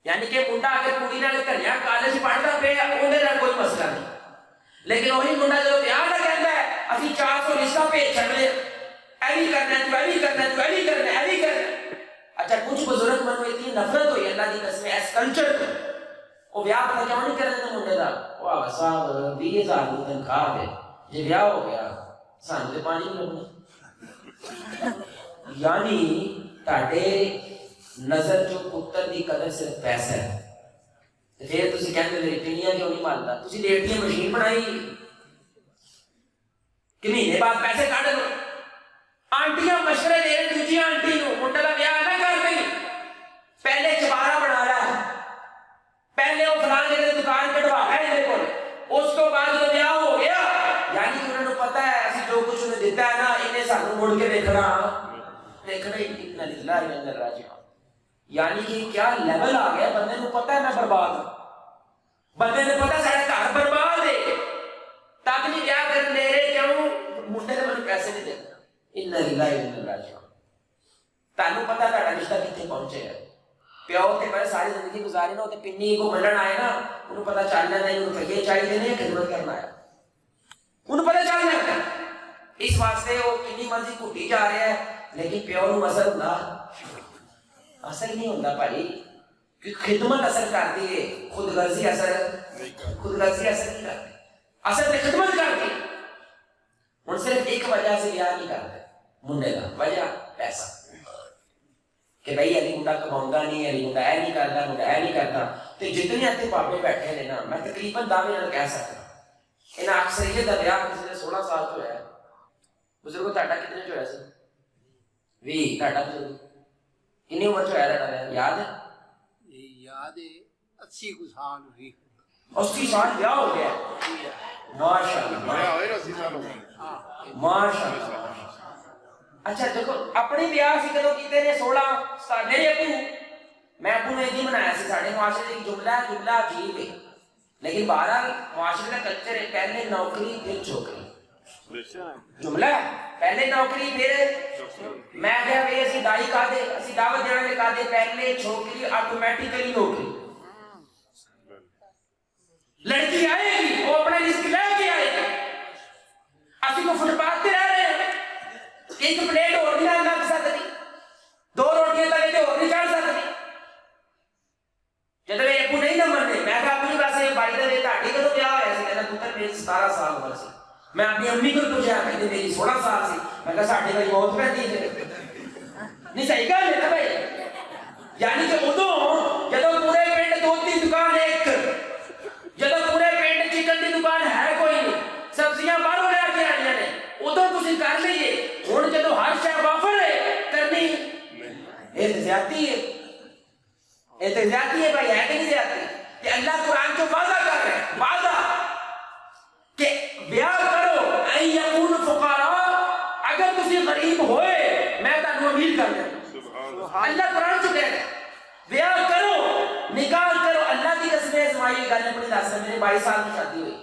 یعنی کہ منڈا اگر کڑی نال گھریاں کالج پڑھدا پیا اوندا نال کوئی مسئلہ نہیں لیکن وہی منڈا جو بیاہ نہ کہندا ہے اسی 400 رشتہ بھیج چھڑے ایوی کرنا تو ایوی کرنا تو ایوی کرنا ایوی کرنا. اچھا کچھ بزرگ منو اتنی نفرت ہوئی اللہ دی قسم اس کلچر تو وہ بیاہ پتہ کیوں نہیں کرتے منڈے دا وہ آگا صاحب 20,000 کی تنخواہ دے جی بیاہ ہو گیا سانو تے پانی نہیں لگنا. یعنی تہاڈے نظر جو پتر دی قدر صرف پیسہ ہے پھر تسی کہندے میری پنیاں کیوں نہیں ماندا. تسی لیٹ دی مشین بنائی کہ مہینے بعد پیسے کٹ لو. آنٹیاں مشورے دے رہے دوجی آنٹی نو منڈے دا بیاہ نہ کر دیں پہلے چبارا بنا رہا ہے پہلے وہ فلاں جگہ دکان کٹوا ہے میرے کو اس کو بعد جو بیاہ ہو گیا یعنی کہ انہوں نے پتہ ہے اسی جو کچھ انہیں دیتا ہے نا انہیں سانو مڑ کے دیکھنا ہی اتنا للہ الا راجعون. یعنی کہ کیا لیول آ گیا بندے کو پتہ ہے میں برباد ہوں بندے نے پتہ سارے گھر برباد ہے تب نہیں کیا کر دے رہے کیوں منڈے نے مجھے پیسے نہیں دینا انا للہ الا راجعون. ਤੁਹਾਨੂੰ ਪਤਾ ਤੁਹਾਡਾ ਰਿਸ਼ਤਾ ਕਿੱਥੇ ਪਹੁੰਚੇਗਾ। ਪਿਓ ਤੇ ਮੈਂ ਸਾਰੀ ਜ਼ਿੰਦਗੀ ਗੁਜ਼ਾਰੀ ਨਾ, ਉਹ ਤੇ ਪਿੰਨੀ ਕੋ ਮੰਨਣ ਆਏ ਨਾ, ਉਹਨੂੰ ਪਤਾ ਚੱਲ ਜਾਂਦਾ ਇਹਨੂੰ ਰੁਪਈਏ ਚਾਹੀਦੇ ਨੇ, ਖਿਦਮਤ ਕਰਨ ਆਇਆ, ਉਹਨੂੰ ਪਤਾ ਚੱਲ ਜਾਂਦਾ। ਇਸ ਵਾਸਤੇ ਉਹ ਕਿੰਨੀ ਮਰਜ਼ੀ ਘੁੱਟੀ ਜਾ ਰਿਹਾ ਹੈ, ਲੇਕਿਨ ਪਿਓ ਨੂੰ ਅਸਰ ਹੁੰਦਾ, ਅਸਰ ਨਹੀਂ ਹੁੰਦਾ ਭਾਈ, ਕਿ ਖਿਦਮਤ ਅਸਰ ਕਰਦੀ ਹੈ, ਖੁਦਗਰਜ਼ੀ ਅਸਰ ਨਹੀਂ ਕਰਦੀ। ਅਸਰ ਤੇ ਖਿਦਮਤ ਕਰਦੀ। ਹੁਣ ਸਿਰਫ ਇੱਕ ਵਜ੍ਹਾ ਸੇ ਵਿਆਹ ਨਹੀਂ ਕਰਦੇ ਮੁੰਡੇ ਦਾ, ਵਜ੍ਹਾ ਪੈਸਾ, کہ بھائی علی منڈا کماؤں نہیں، علی منڈا اے نہیں کرتا، منڈا اے نہیں کرتا۔ تو جتنے اتنے بابے بیٹھے ہیں نا، میں تقریباً دعوے نال کہہ سکتا انہاں اکثریت دا بیاہ کسی نے 16 سال تو ہے۔ بزرگو تہاڈا کتنے جو ہے سی؟ 20 تہاڈا بزرگ کتنی عمر جو ہے تہاڈا یاد ہے؟ یاد ہے 80 کو سال ہوئی، 80 سال بیاہ ہو گیا، ماشاءاللہ ماشاءاللہ۔ اچھا دیکھو اپنی بیاہ سی کدو کیتے نے 16 سال، میرے ابو، میں ابو نے جی بنایا سی، ساڈے معاشرے کی جملہ عجیب ہے، لیکن بہرحال معاشرے کا کلچر ہے، پہلے نوکری پھر چھوکری، جملہ ہے پہلے نوکری پھر میں کہا بھائی اسی دائی کا دے، اسی دعوت دینے والے کا دے، پہلے چھوکری آٹومیٹیکلی نوکری۔ لڑکی آئے گی وہ اپنے رزق لے کے آئے گی، اسی کو فٹ پاتھ پہ رہ رہے ہیں، ایک پلیٹ اور نہیں لگ سکتی، 2 روٹیاں تلے تے اور نہیں چڑھ سکتی۔ جب میرے ابو نہیں نہ مننے، میں کہا اپنی واسطے بائی دا دے تہاڈی کدوں بیاہ ہویا سی؟ کہندا پتر میری 17 سال عمر سی۔ میں اپنی امی کو پوچھا، کہندے میری 16 سال سی۔ میں کہا ساڈے بھائی موت پیندی ہے، نہیں صحیح گل ہے نا بھائی، یعنی کہ ادوں جدوں پورے پنڈ 2-3 دکان ایک، جدوں پورے پنڈ چکن دی دکان ہے کوئی نہیں، سبزیاں باہروں لے کے آنیاں نے، ادوں تسی کر لئیے۔ ہن جدوں ہر شے وافر ہے کرنی، یہ تے زیادتی ہے، یہ تے زیادتی ہے بھائی، ہے کہ نہیں زیادتی؟ کہ اللہ قرآن کو وعدہ کر رہے ہیں، وعدہ کہ بیاہ کرو این یکون فقراء، اگر تسی غریب ہوئے میں تانوں امیر کر دوں، اللہ قرآن کو کہہ رہے ہیں بیاہ کرو، نکاح کرو۔ اللہ کی قسم ازمائی گل اپنی دس رہے، میرے 22 سال کی شادی ہوئی،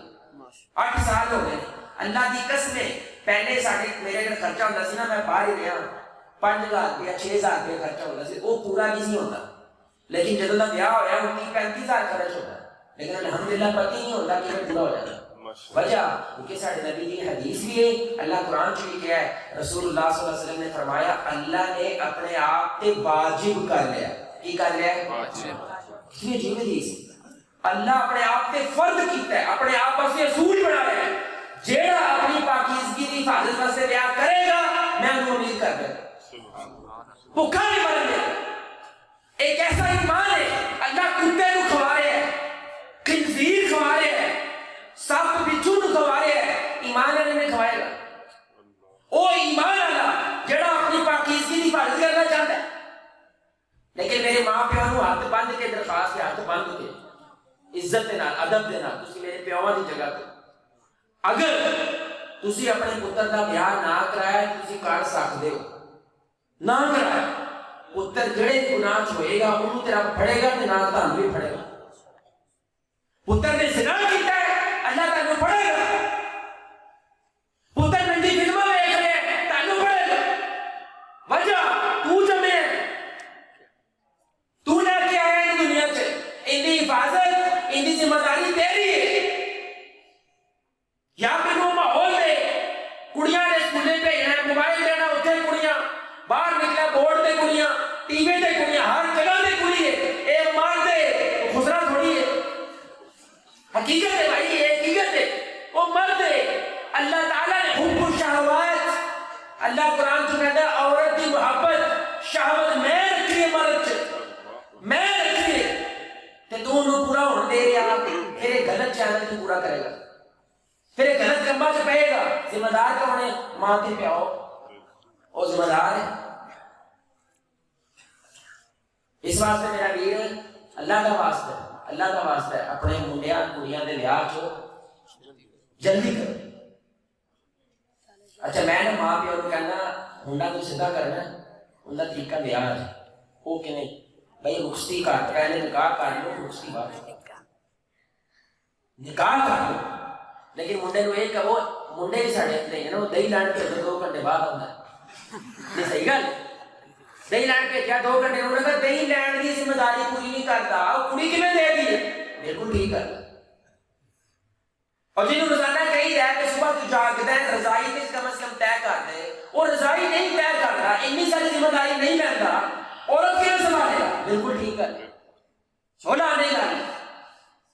8 سال ہو گئے، اللہ کی قسم پہلے ساڈے میرے گھر خرچہ ہوتا سی نا، میں باہر ہی رہا 5000 روپیہ 6000 روپیہ خرچہ ہوتا سی، وہ پورا نہیں سی ہوتا، لیکن جدوں دا بیاہ ہویا 29-35 ہزار خرچ ہوتا، لیکن الحمدللہ پتہ ہی نہیں ہوتا کہ پورا ہو جاتا۔ وجہ کیونکہ ساڈے نبی کی حدیث بھی ہے، اللہ قرآن چ بھی کہا ہے، رسول اللہ صلی اللہ علیہ وسلم نے فرمایا اللہ نے اپنے آپ تے واجب کر لیا، کی کر لیا؟ کتنی عجیب حدیث، اللہ اپنے آپ تے فرض کیتا ہے، اپنے آپ واسطے اصول بنایا ہے، جیڑا اپنی پاکیزگی کی حفاظت واسطے بیاہ کرے گا میں انہوں امید کر دے گا، بھوکا نہیں مرن دے۔ ایک ایسا ایمان ہے اللہ کتے کو کھوا رہے ہیں، خنزیر کھوا رہے ہیں، سب بچھو کو کھوا رہے ہیں، ایمان اللہ نے کھوائے گا۔ وہ ایمان اللہ جڑا اپنی پاکیزگی کی حفاظت کرنا چاہتا ہے، لیکن میرے ماں پیو نو ہاتھ بند کے درخواست کے ہاتھ بند کے عزت دے نال ادب دے نال تسی میرے پیوواں دی جگہ تے اگر تسی اپنے پتر دا بیاہ نہ کرایا تسی کر سکدے ہو، نہ کرایا پتر جڑے گناہ چ ہوئے گا انہوں تیرا پھڑے گا تے نہ تانوں بھی پھڑے گا۔ پتر نے زنا کیتا ہے اللہ تانوں پھڑے گا، پتر ننگی فلماں ویکھ رہے ہیں تانوں پھڑے گا۔ وجہ تو جمے تو لے کے آیا ہے دنیا سے، ان کی حفاظت ان کی ذمہ داری تیری ہے۔ یا پھر وہ ماحول میں کڑیاں نے سکولے بھیجنا ہے، موبائل دینا اتنے کڑیاں، باہر نکلا بورڈ تے کڑیاں، ٹی وی تے کڑیاں، ہر جگہ تے کڑی ہے، اے مار دے خسرا تھوڑی ہے، حقیقت ہے بھائی، یہ حقیقت ہے، وہ مرد ہے۔ اللہ تعالیٰ نے حب الشہوات، اللہ قرآن جو کہتا ہے عورت کی محبت شہوت میں رکھی ہے، مرد میں رکھی ہے، تے تو انہوں پورا ہونے دے رہا پھر ایک غلط چینل تو پورا کرے گا، پھر ایک غلط کمبا سے پہے گا۔ ذمہ دار کون ہے؟ ماں کے پیاؤ، وہ ذمہ دار ہے۔ اس واسطے میرا ویر اللہ کا واسطہ ہے، اللہ کا واسطہ ہے، اپنے منڈیاں کڑیاں دے بیاہ چو جلدی کرو۔ اچھا میں نے ماں پیو کو کہنا منڈا تو سیدھا کرنا ہے، ان کا طریقہ بیاہ ہے وہ کہ نہیں بھائی رخصتی کر پہلے نکاح کر لو، رخصتی بعد نکاح کر لو، لیکن منڈے کو یہ کہو منڈے بھی ساڑے اتنے ہیں نا، وہ دہی لان کے 2 گھنٹے بعد آتا ہے، یہ صحیح گل دہی لین بھیجا 2 گھنٹے انہوں نے کہا دہی لین کی ذمہ داری پوری نہیں کرتا کڑی کیویں دے دی ہے بالکل ٹھیک ہے اور جنہوں روزانہ کہی رہا کہ صبح تو جاگتا ہے رضائی تے کم از کم طے کر دے اور رضائی نہیں طے کرتا اتنی ساری ذمہ داری نہیں لینا عورت کیوں سنبھالے گا بالکل ٹھیک ہے چھوڑا نہیں گا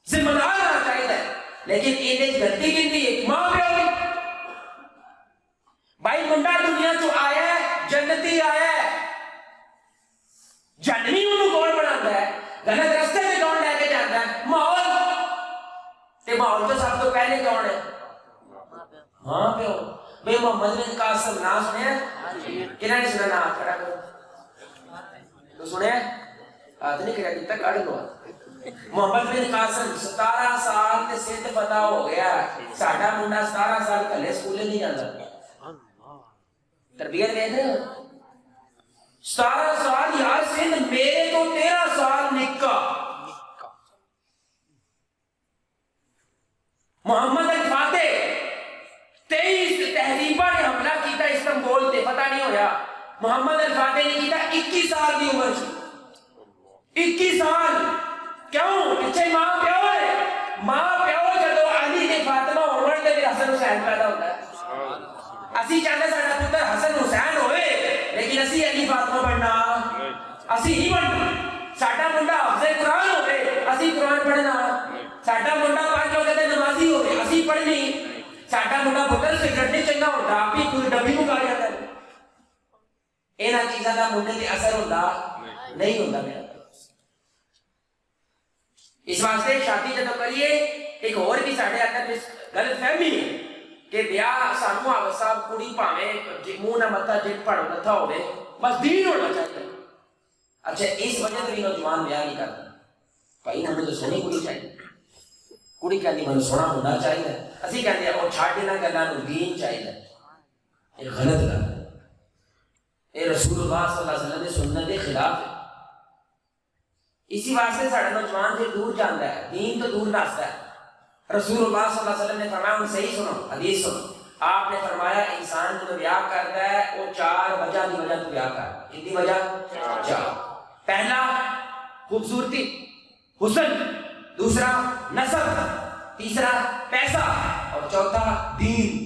ذمہ دار ہونا چاہیے لیکن یہ غلطی کی ماں پیو کی بھائی منڈا دنیا چ آیا ہے جنتی آیا ہے جنمی انہوں کون بنا ہے غلط رستے میں کون لے کے جانا ہے ماحول تے ماحول تو سب تو پہلے کون ہے ہاں پیو بھائی محمد بن قاسم نام سنیا کنہاں نے سنا نام کھڑا کرو تو سنیا آج نہیں کرا جب تک کڑ لو محمد بن قاسم 17 سال تے سندھ فتح ہو گیا ساڈا منڈا 17 سال کلے سکولے نہیں جاندا تربیت دیکھ رہے ہو 17 سال یار سندھ میرے تو 13 سال نکا محمد الفاتح 23 تہذیبہ نے حملہ کیتا استنبول تے فتح نہیں ہویا محمد الفاتح نے کیتا 21 سال کی عمر 21 سال کیوں پیچھے ماں پیو ہے ماں پیو جدو علی نے فاطمہ عمر دے پھر حسن حسین پیدا ہوتا ہے اسی چاہتے ساڈا پتر حسن حسین ہوئے لیکن اسی علی فاطمہ بننا اسی نہیں بننا ساڈا منڈا حافظ قرآن ہوئے اسی قرآن پڑھنا ساڈا منڈا 5 وقت تے نمازی ہوئے اسی پڑھنی ساڈا منڈا پتر سگریٹ نہیں چنگا ہوتا آپ ہی پوری ڈبی مکا جاتا ہے انہاں چیزاں دا منڈے تے اثر ہوتا نہیں ہوتا میرا اس واسطے شادی جدو کریے ایک اور بھی ساڈے اندر غلط فہمی ہے کہ بیاہ سانو آوسا کڑی پاویں منہ نہ متا جٹ پڑ نتھا ہوے بس دین ہونا چاہیے اچھا اس وجہ سے نوجوان بیاہ نہیں کرتا بھائی ہمیں تو سونی کڑی چاہیے کڑی کہتی مجھے سونا ہونا چاہیے اسی کہتے ہیں وہ چھاڑ دینا گلا نو دین چاہیے یہ غلط گل ہے یہ رسول اللہ صلی اللہ علیہ وسلم کی سنت کے خلاف ہے اسی واسطے ساڈا نوجوان سے دور جاتا ہے دین تو دور نستا ہے رسول اللہ صلی اللہ علیہ وسلم نے فرمایا ان صحیح سنو حدیث سنو آپ نے فرمایا انسان جو بیاہ کرتا ہے وہ 4 وجہ کی وجہ سے بیاہ کرتا ہے کتنی وجہ 4 پہلا خوبصورتی حسن دوسرا نسب تیسرا پیسہ اور چوتھا دین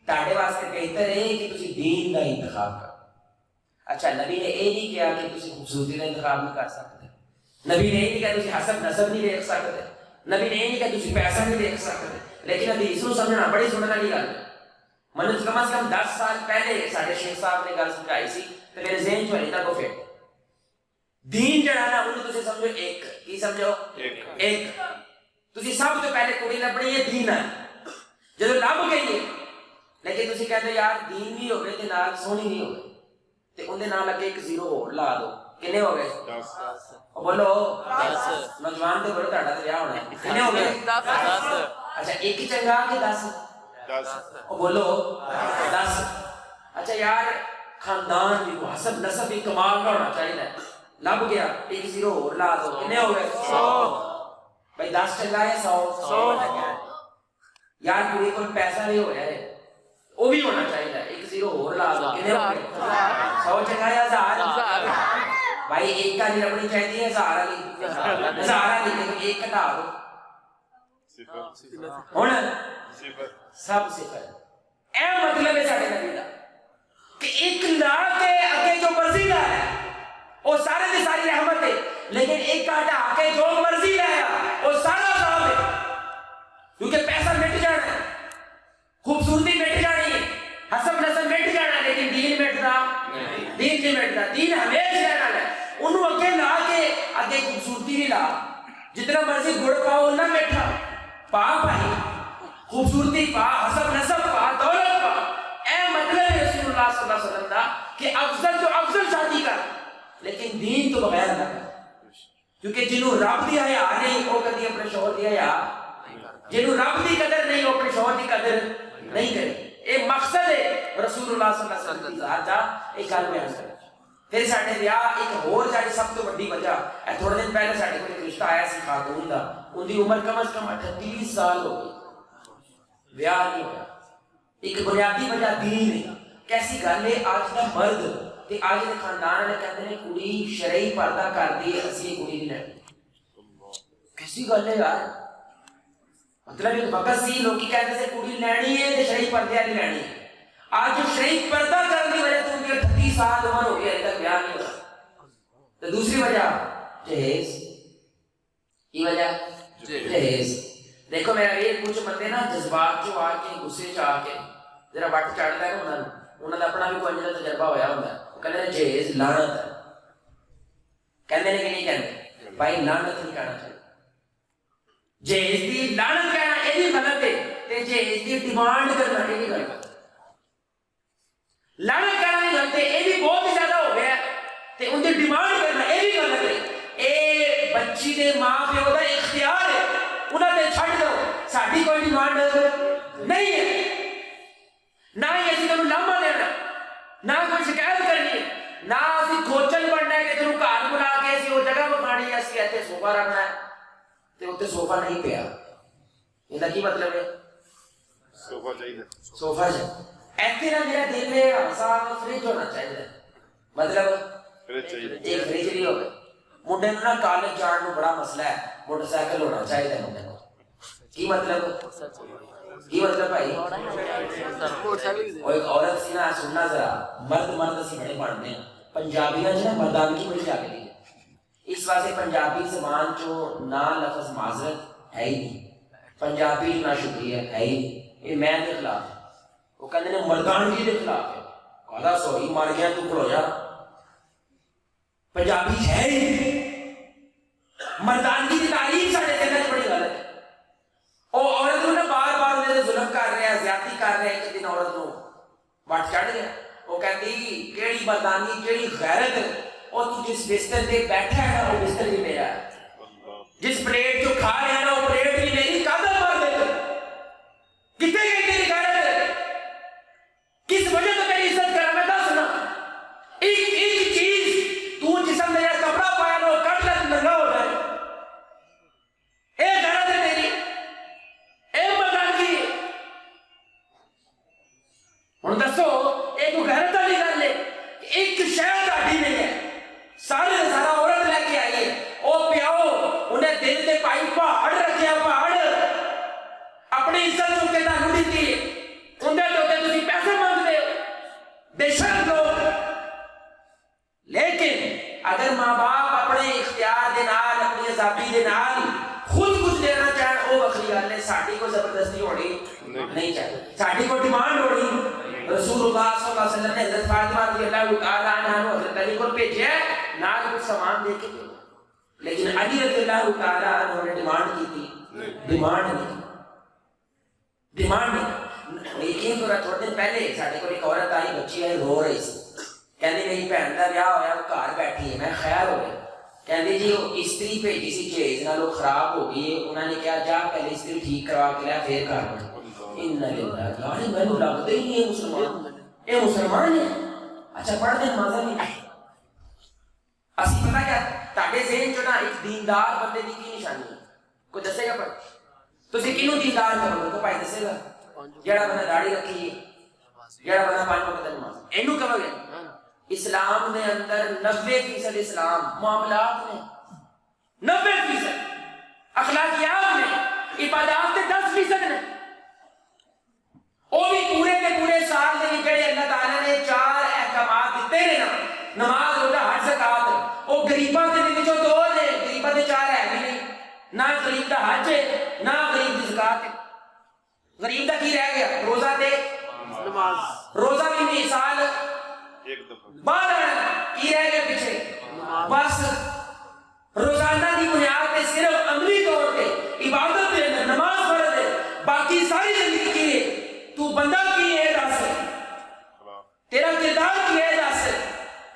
تاڑے واسطے بہتر ہے کہ تسی دین کا انتخاب کرو اچھا نبی نے یہ نہیں کیا کہ تسی خوبصورتی کا انتخاب نہیں کر سکتے نبی نے یہ نہیں کہا تسی حسب نسب نہیں دیکھ سکتے نبی نے یہ نہیں کہا تسی پیسہ نہیں دیکھ سکتے لیکن ابھی اس کو سمجھنا بڑی سننے والی گل ہے میں کم از کم 10 سال پہلے سارے شیخ صاحب نے گل سمجھائی سی تو میرے ذہن چ ہلی تک وہ فٹ دین جڑا نا انہوں تسی سمجھو ایک کی سمجھو ایک تسی سب تو پہلے کڑی لبنی ہے دین ہے جدو لب گئی ہے لیکن تسی کہتے یار دین بھی ہوگئے تے نال سونی نہیں ہوگئے تے اندے نال اگے ایک 0 اور لا دو کنے ہو گئے 10 بولو 10 نوجوان تے بولو تہاڈا تے بیاہ ہونا ہے کنے ہو گئے 10 اچھا ایک ہی چنگا کہ 10 بولو 10 اچھا یار خاندان بھی کو حسب نسب بھی کمال کا ہونا چاہیے لب گیا ایک 0 اور لا دو کنے ہو گئے 100 بھائی 10 چنگا ہے 100 یار کڑی کو پیسہ نہیں ہو ہے وہ بھی ہونا چاہیے ایک 0 اور لا دو کنے ہو گئے 100 چنگا ہے 1000 بھائی ایک کا نہیں لبنی چاہیے 1000 والی ایک کٹا دو ہونا سب صفر اے مطلب ہے ساڑھے نبی دا کہ ایک لا کے اگے جو مرضی لا ہے وہ سارے دی ساری رحمت ہے لیکن ایک کاٹا کے جو مرضی لایا وہ سارا عذاب ہے کیونکہ پیسہ مٹ جانا ہے خوبصورتی مٹ جانی ہے حسب نسب مٹ جانا ہے لیکن دین مٹتا دین نہیں مٹتا دین ہمیشہ رہنا ہے انہوں اگے لا کے اگے خوبصورتی نہیں لا جتنا مرضی گڑ پاؤ نہ میٹھا پا بھائی خوبصورتی پا حسب نسب پا دولت پا اے مطلب رسول اللہ صلی اللہ علیہ وسلم دا کہ افضل تو افضل شادی کر لیکن دین تو بغیر نہ کر کیونکہ جنہوں رب دی حیا نہیں وہ کدی اپنے شوہر دی حیا جنہوں رب دی قدر نہیں وہ اپنے شوہر دی قدر نہیں کرے یہ مقصد ہے رسول اللہ صلی اللہ علیہ وسلم کی ذات دا ایک گل بیان کرے پھر ساڈے بیاہ ایک ہور جاری سب تو بڑی وجہ ہے تھوڑے دن پہلے ساڈے کول ایک رشتہ آیا سی خاتون دا ان دی عمر کم از کم 38 سال ہو گئی بیاہ نہیں ہوا ایک بنیادی وجہ دین ہے کیسی گل ہے آج کا مرد تے آج دے خاندان والے کہتے ہیں کڑی شرعی پردہ کرਦੀ ہے اسی کڑی نہیں لینی. کیسی گل ہے یار؟ مطلب ایک وقت سی لوگ کہتے تھے کڑی لینی ہے تے شرعی پردے والی لینی ہے. آج جو شرعی پردہ کرنے کی وجہ سے ان کے 38 سال عمر ہو گیا ابھی تک بیاہ نہیں ہوا. تو دوسری وجہ جہیز کی وجہ جہیز. دیکھو میرا یہ کچھ بندے نا جذبات جو آ کے غصے چ آ کے ذرا وٹ چڑھتا ہے نا انہوں نے اپنا بھی کوئی انجا تجربہ ہویا ہوتا ہے. وہ کہتے ہیں جہیز لعنت ہے. کہتے ہیں کہ نہیں کہتے بھائی لعنت نہیں کہنا چاہیے. جہیز دی لعنت کہنا یہ بھی غلط ہے تے جہیز دی ڈیمانڈ کرنا یہ بھی غلط ہے. لعنت کہنا بھی غلط ہے یہ بھی بہت ہی زیادہ ہو گیا تے ان دی ڈیمانڈ کرنا یہ بھی غلط ہے. اے بچی دے ماں پیو دا اختیار ہے انہاں تے چھڈ دو. ساڈی کوئی ڈیمانڈ نہیں ہے نہ ہی اسی تینوں لامہ دینا نہ کوئی شکایت کرنی ہے نہ اسی کھوچل بننا ہے کہ تینوں گھر بلا کے اسی وہ جگہ بکھانی ہے اسی ایتھے صوفہ رکھنا ہے تے اتنے صوفہ نہیں پیا. یہ کی مطلب ہے صوفہ چاہیے صوفہ ایتھے نا میرا دل میں ہسا فریج ہونا چاہیے. مطلب ایک فریج نہیں ہوگا. منڈے نوں نا کالج جان نوں بڑا مسئلہ ہے موٹر سائیکل ہونا چاہیے منڈے نوں. کی مطلب بھائی ایک عورت سی نا سننا ذرا مرد اسی بڑے پڑھنے ہیں پنجابیاں جو نا مردانگی بڑی جاگتی ہے. اس واسطے پنجابی زبان چو نہ لفظ معذرت ہے ہی نہیں. پنجابی نہ شکریہ ہے ہی نہیں. یہ میں کے خلاف ہے. وہ کہتے ہیں مردانگی کے خلاف ہے. کہا سوری مر گیا تو کھڑو جا. پنجابی ہے ہی نہیں. مردانگی کی تعریف سارے جگہ بڑی غلط ہے. اور عورت نے بار بار انہیں ظلم کر رہے ہیں زیادتی کر رہے ہیں. ایک دن عورت کو وٹ چڑھ گیا. وہ کہتی کیڑی مردانی کیڑی غیرت اور تو جس بستر پہ بیٹھا ہے نا وہ بستر بھی میرا ہے. جس پلیٹ جو کھا رہے ہیں نا وہ پلیٹ بھی میری. قدر مار دے تو کتنے گئی تیری غیرت؟ کس وجہ سے میری عزت کر میں دس نا. ایک چیز تو جسم میرا کپڑا پایا نا وہ کٹ لگ ننگا ہو جائے. اے غیرت ہے میری. اے مردانگی. ہوں دسو ایک غیرت والی گل ہے. ایک شہر تہاڈی نہیں ہے. سارے سارا عورت لے کے آئی ہے. وہ پیاؤ انہیں دل تے پائی پہاڑ رکھیا. پہاڑ اپنی عزت چک کے تانوں دیتی ہے. اندر تو تسی پیسے مانگتے ہو بے شرم لوگ. لیکن اگر ماں باپ اپنے اختیار دے نال اپنی آزادی دے نال خود کچھ دینا چاہن وہ وکری گل ہے. ساڈی کوئی زبردستی ہونی نہیں چاہیے. ساڈی کوئی ڈیمانڈ ہونی. رسول اللہ صلی اللہ علیہ وسلم نے حضرت فاطمہ رضی اللہ تعالی عنہا کو حضرت علی کو بھیجا نال کچھ سامان دے کے. لیکن علی رضی اللہ تعالی عنہ نے ڈیمانڈ کی تھی. ڈیمانڈ نہیں. یقین کرو تھوڑے دن پہلے ساڈے کو ایک عورت آئی بچی آئی رو رہی سی. کہندی میری بہن کا بیاہ ہویا وہ گھر بیٹھی ہے. میں خیر ہو گیا. کہندی جی وہ استری بھیجی سی جہیز نال وہ خراب ہو گئی ہے. انہوں نے کہا جا پہلے استری ٹھیک کروا کے لیا پھر گھر بنا. میں لگتا ہی نہیں مسلمان. یہ مسلمان ہے. اچھا پڑھ دیں مزہ نہیں. اسی پتا کیا تاڑے ذہن چ نا ایک دیندار بندے کی کی نشانی ہے. کوئی دسے گا پر تسی کینوں دیندار کرو تو بھائی دسے گا جڑا بندہ داڑھی رکھی ہے جڑا بندہ 5 وقت نماز اینو کہو گے. اسلام دے اندر 90% اسلام معاملات میں 90% اخلاقیات میں عبادات تے 10% نے. وہ بھی پورے کے پورے سال دے جڑے اللہ تعالیٰ نے 4 احکامات دیتے ہیں نا نماز روزہ حج زکات وہ غریباں دے وچوں 2 نے. غریباں دے 4 ہے بھی نہیں. نہ غریب دا حج ہے نہ غریب دی زکات ہے. غریب دا کی رہ گیا روزہ تے نماز. روزہ بھی مثال ایک دفعہ بعد کی رہ گیا پیچھے. بس روزانہ دی بنیاد پہ صرف عملی طور پہ عبادت ہے نماز فرض ہے. باقی ساری زندگی کی ہے تو بندہ کی ہے دس. تیرا کردار کی ہے دس.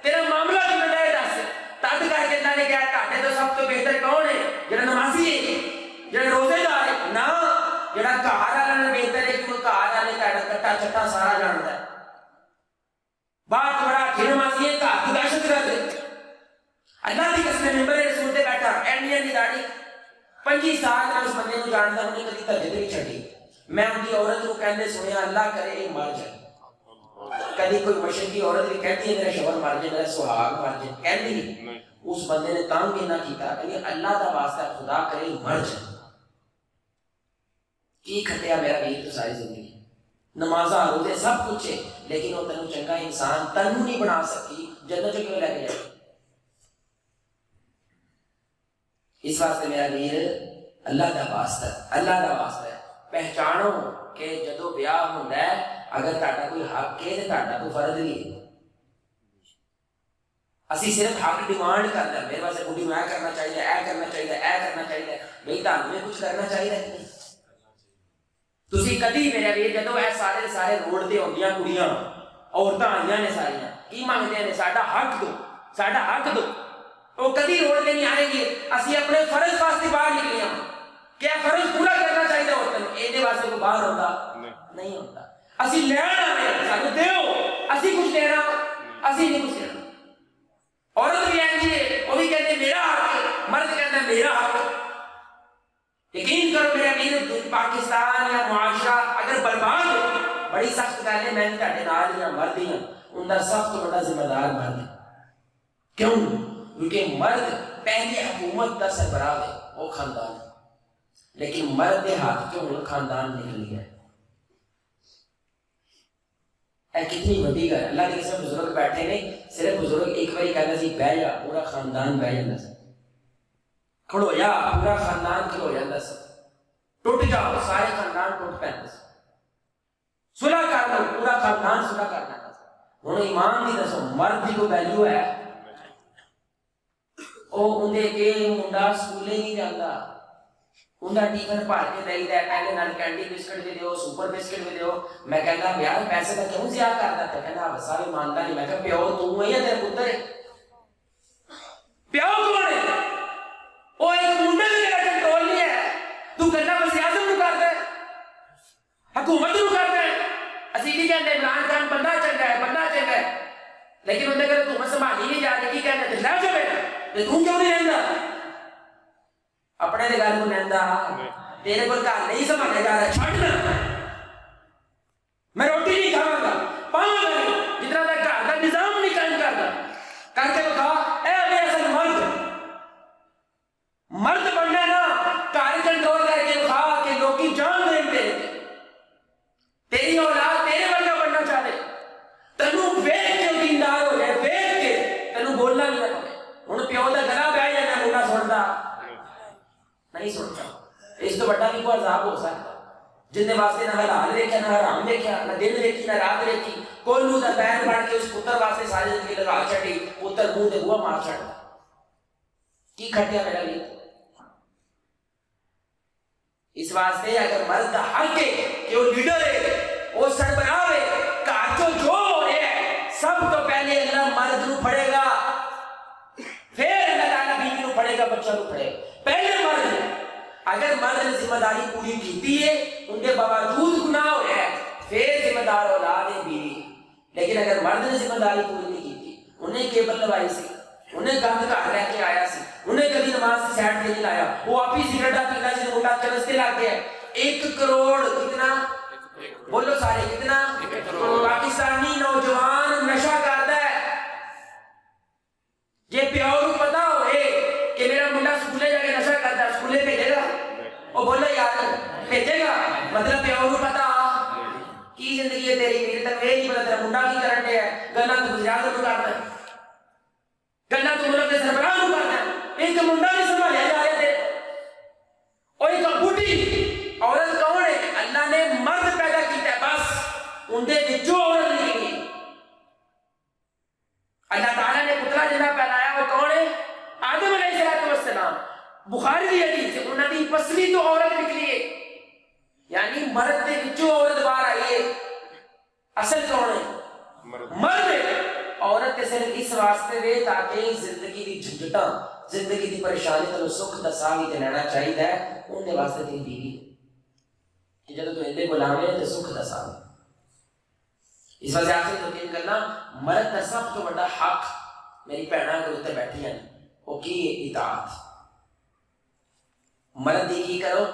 تیرا معاملہ کی ہے دس. تد کر کے اللہ نے کہا تاڈے تو سب تو بہتر کون ہے؟ جڑا نمازی ہے جڑا روزے دار ہے. نہ جڑا گھر والا نے بہتر ہے کیونکہ گھر والے تاڈا کٹا چٹا سارا جانتا ہے. بات بڑا پھر نمازی ہے گھر کی دہشت گرد. اللہ کی قسم ممبر رسول تے بیٹھا اینڈیاں دی داڑھی 25 سال میں اس بندے کو جانتا ہوں کبھی تہجد نہیں چھڈی. میں ان کی عورت کو کہندے سنیا اللہ کرے یہ مر جائے. کبھی کوئی مشرقی عورت بھی کہتی ہے میرا شوہر مر جائے میرا سہاگ مر جائے کہتی ہے اس بندے نے تنگ نہ کیتا کہ اللہ کا واسطہ خدا کرے مر جائے کی کھٹیا میرا ویر تو ساری زندگی نمازاں روزے سب کچھ ہے لیکن وہ تینوں چنگا انسان تینوں نہیں بنا سکی جنت چ کیوں لے کے جائے اس واسطے میرا ویر اللہ کا واسطہ ہے پہچانو کہ جدو بیاہ ہوندا ہے اگر تہاڈا کوئی حق ہے تے تہاڈا کوئی فرض بھی ہے اسی صرف حق ڈیمانڈ کرتے ہیں میرے واسطے بڈی میں کرنا چاہیے اے کرنا چاہیے بھئی تہاڈوں نے کچھ کرنا چاہیے کہ نہیں تسی کدی میرے ویر جدو اے سارے روڈ تے ہوندیاں کڑیاں عورتاں آئیاں نے ساریاں کی منگدے نے ساڈا حق دو وہ کدی روڈ تے نہیں آئیں گے اسی اپنے فرض واسطے باہر نکلے ہوں کیا فرض پورا کرنا چاہیے عورتوں نے یہ واسطے کوئی باہر ہوتا نہیں ہوتا اسی لینا سانو دیو اسی کچھ لینا اسی نہیں کچھ لینا عورت بھی آئیں گے وہ بھی کہتے میرا حق مرد کہتا ہے میرا حق یقین کرو میرا ویر پاکستان یا معاشرہ اگر برباد ہو بڑی سخت گل ہے میں تہاڈے نال یا مرد ہی ہوں ان کا سب تو بڑا ذمہ دار مرد ہے کیوں کیونکہ مرد پہلے حکومت کا سربراہ ہے وہ خاندان ہے لیکن مرد کے ہاتھ چوں خاندان نکل گیا ہے کتنی بڑی گل اللہ کے قسم بزرگ بیٹھے نے صرف بزرگ ایک باری کہنا سی بہ جا پورا خاندان بہ جاتا سی کھڑو جا پورا خاندان کھڑو جاتا سی ٹوٹ جاؤ سارے خاندان ٹوٹ پہنتے سی صلح کر لو پورا خاندان صلح کر لیتا سی ہوں ایمان دی دسو مرد کی کوئی ویلیو ہے وہ اندے کے منڈا سکولے نہیں جاتا انہیں ٹیفن بھر کے دئی ہے پہلے نال کینڈی بسکٹ بھی دیو سپر بسکٹ بھی دیو میں کہنا یار پیسے کا کیوں ضیاع کرتا ہے کہنا بسا بھی مانتا نہیں میں کہا پیو تو ہے یا تیرا پتر ہے پیو کون ہے وہ ایک منڈے بھی میرا کنٹرول نہیں ہے تو کہنا بس اعظم نو کرتا ہے حکومت نو کرتا ہے اسی نہیں کہتے عمران خان بندہ چنگا ہے لیکن انہیں اگر حکومت سنبھالی نہیں جا رہی کہنا تو لے جا بیٹا تو کیوں نہیں رہتا اپنے دے گھر کو لینا تیرے کو گھر نہیں سنبھالیا جا رہا چھڈنا میں روٹی نہیں کھاواں گا پاواں گا جتنا تک گھر کا نظام نہیں قائم کرتا کر کے بتا اے ابھی اصل مرد بننا نا گھر کنٹرول کر کے بتا کہ لوکی جان دیں تیری اولاد تیرے ورگا بننا چاہتے تینوں ویکھ کے دیندار ہو جائے ویکھ کے تینوں بولنا نہیں پڑے ہن پیو دا گلا بہ جانا منڈا سندا نہیں سنتا اس تو بڑا بھی کوئی عذاب ہو سکتا جن نے واسطے نہ حلال دیکھا نہ حرام دیکھا نہ دن دیکھی نہ رات دیکھی کوئی نو دا پیر پڑ کے اس پتر واسطے ساری زندگی لگا چھڑی پتر منہ تے بوا مار چھڑ کی کھٹیا میرا لیے اس واسطے اگر مرد دا حق ہے کہ وہ لیڈر ہے وہ سربراہ ہے گھر چوں جو ہو رہا ہے سب تو پہلے اللہ مرد نو پڑے گا پھر اللہ تعالیٰ بیوی نو پڑے گا بچہ نو پڑے گا پہلے مرد اگر مرد نے ذمہ داری پوری کی ہے ان کے باوجود گناہ ہو رہا ہے پھر ذمہ دار اولاد ہے بیوی لیکن اگر مرد نے ذمہ داری پوری نہیں کی انہیں کیبل لوائی سی انہیں گند گھر لے کے آیا سی انہیں کبھی نماز سے سیٹ پہ نہیں لایا وہ آپ ہی سگریٹا پیتا جس موٹا چرستے لگ گیا 1 کروڑ کتنا بولو سارے کتنا پاکستانی نوجوان نشہ کرتا ہے یہ پیو کو پتا ہوئے کہ میرا منڈا سکولے جا کے نشہ کرتا ہے سکولے بھیجے گا وہ بولو یار بھیجے گا مطلب پیو کو پتا کی زندگی ہے تیری میرے تک یہ نہیں پتا تیرا منڈا کی کرن دیا ہے گلا تو گجرات کو کرتا ہے گلا تو ملک کے سربراہ کو کرتا ہے ایک منڈا نہیں سنبھالیا جا رہا تیرے اور ایک بوٹی عورت کون ہے اللہ نے مرد پیدا کیتا ہے بس ان دے وچوں عورت نکلی اللہ تعالیٰ نے پترا جنہ پہلایا وہ کون ہے آدم علیہ السلام بخاری دی حدیث ہے انہاں دی پسلی تو عورت نکلی ہے یعنی مرد دے وچوں عورت باہر آئی ہے اصل کون ہے مرد ہے عورت تے صرف اس واسطے دے تاکہ زندگی دی جھنجھٹاں زندگی دی پریشانی تے سکھ دا ساوی تے لینا چاہیے ہے ان دے واسطے تیری بیوی کہ جدوں تو ایندے غلامے تے سکھ دا ساوی اس وجہ سے تو یقین کرنا مرد کا سب تو بڑا حق میری بہناں کے اوپر بیٹھی ہیں وہ کی اطاعت مرد دی کی کرو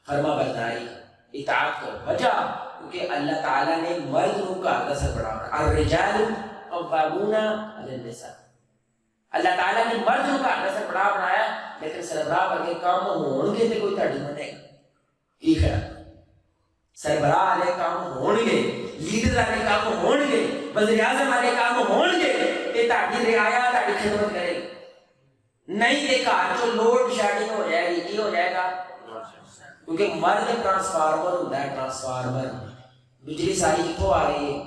فرما برداری اطاعت کرو. وجہ کیونکہ اللہ تعالیٰ نے مرد کو گھر کا سربراہ بنایا. الرجال قوامون علی النساء. اللہ تعالیٰ نے مرد کو گھر کا سربراہ بنایا, لیکن سربراہ ورگے کام ہون گے تو کوئی تہاڈی منے گا. کی خیال؟ سربراہ والے کام ہون گے, لیڈر والے کام ہون گے, وزیر اعظم والے کام ہون گے, یہ تہاڈی رعایا تہاڈی خدمت کرے گی. نہیں تے گھر چ لوڈ شیڈنگ ہو جائے گی. کی ہو جائے گا؟ کیونکہ مرد ٹرانسفارمر ہوتا ہے. ٹرانسفارمر بجلی ساری کتوں آ رہی ہے؟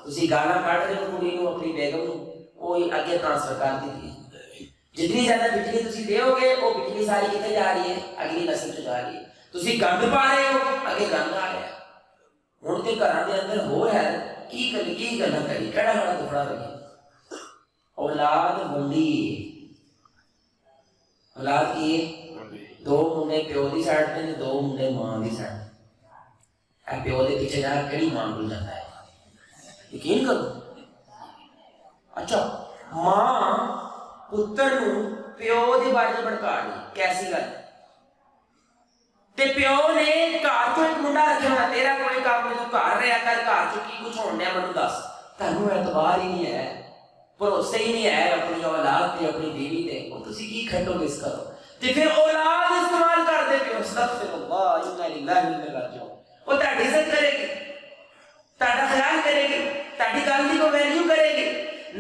تسی گانا کٹ رہے ہو کڑی نو اپنی بیگم نو, وہ اگے ٹرانسفر کر دیتی ہے. جتنی زیادہ بجلی تسی دیو گے وہ بجلی ساری کتے جا رہی ہے؟ اگلی نسل چ جا رہی ہے. تسی گند پا رہے ہو, اگے گند آ رہا ہے. ہن تے گھراں دے اندر ہو رہا ہے کی گلاں کری کیڑا بڑا دکھڑا لگے. اولاد ونڈی, اولاد کی دو منڈے پیو دی سائڈ تے دو منڈے ماں دی سائڈ. اے پیو دے پیچھے جا کیڑی ماں بھول جاتا ہے؟ یقین کرو. اچھا ماں پتر نو پیو دی بارے بھڑکا دی, کیسی گل؟ تے پیو نے گھر چ ایک منڈا رکھا ہونا, تیرا کوئی کام نہیں, تو گھر رہا کر, گھر چ کی کچھ ہون ڈیا مینوں دس. تانوں اعتبار ہی نہیں ہے, بھروسے ہی نہیں ہے اپنی اولاد تے اپنی بیوی تے, او تسی کی کھٹو گے اس کرو. تے پھر اولاد استعمال کر دے پیو. استغفر اللہ انا للہ و انا راجعون. وہ تہاڈی عزت کرے گی, تہاڈا خیال کرے گی, تہاڈی گل دی کو ویلیو کرے گی.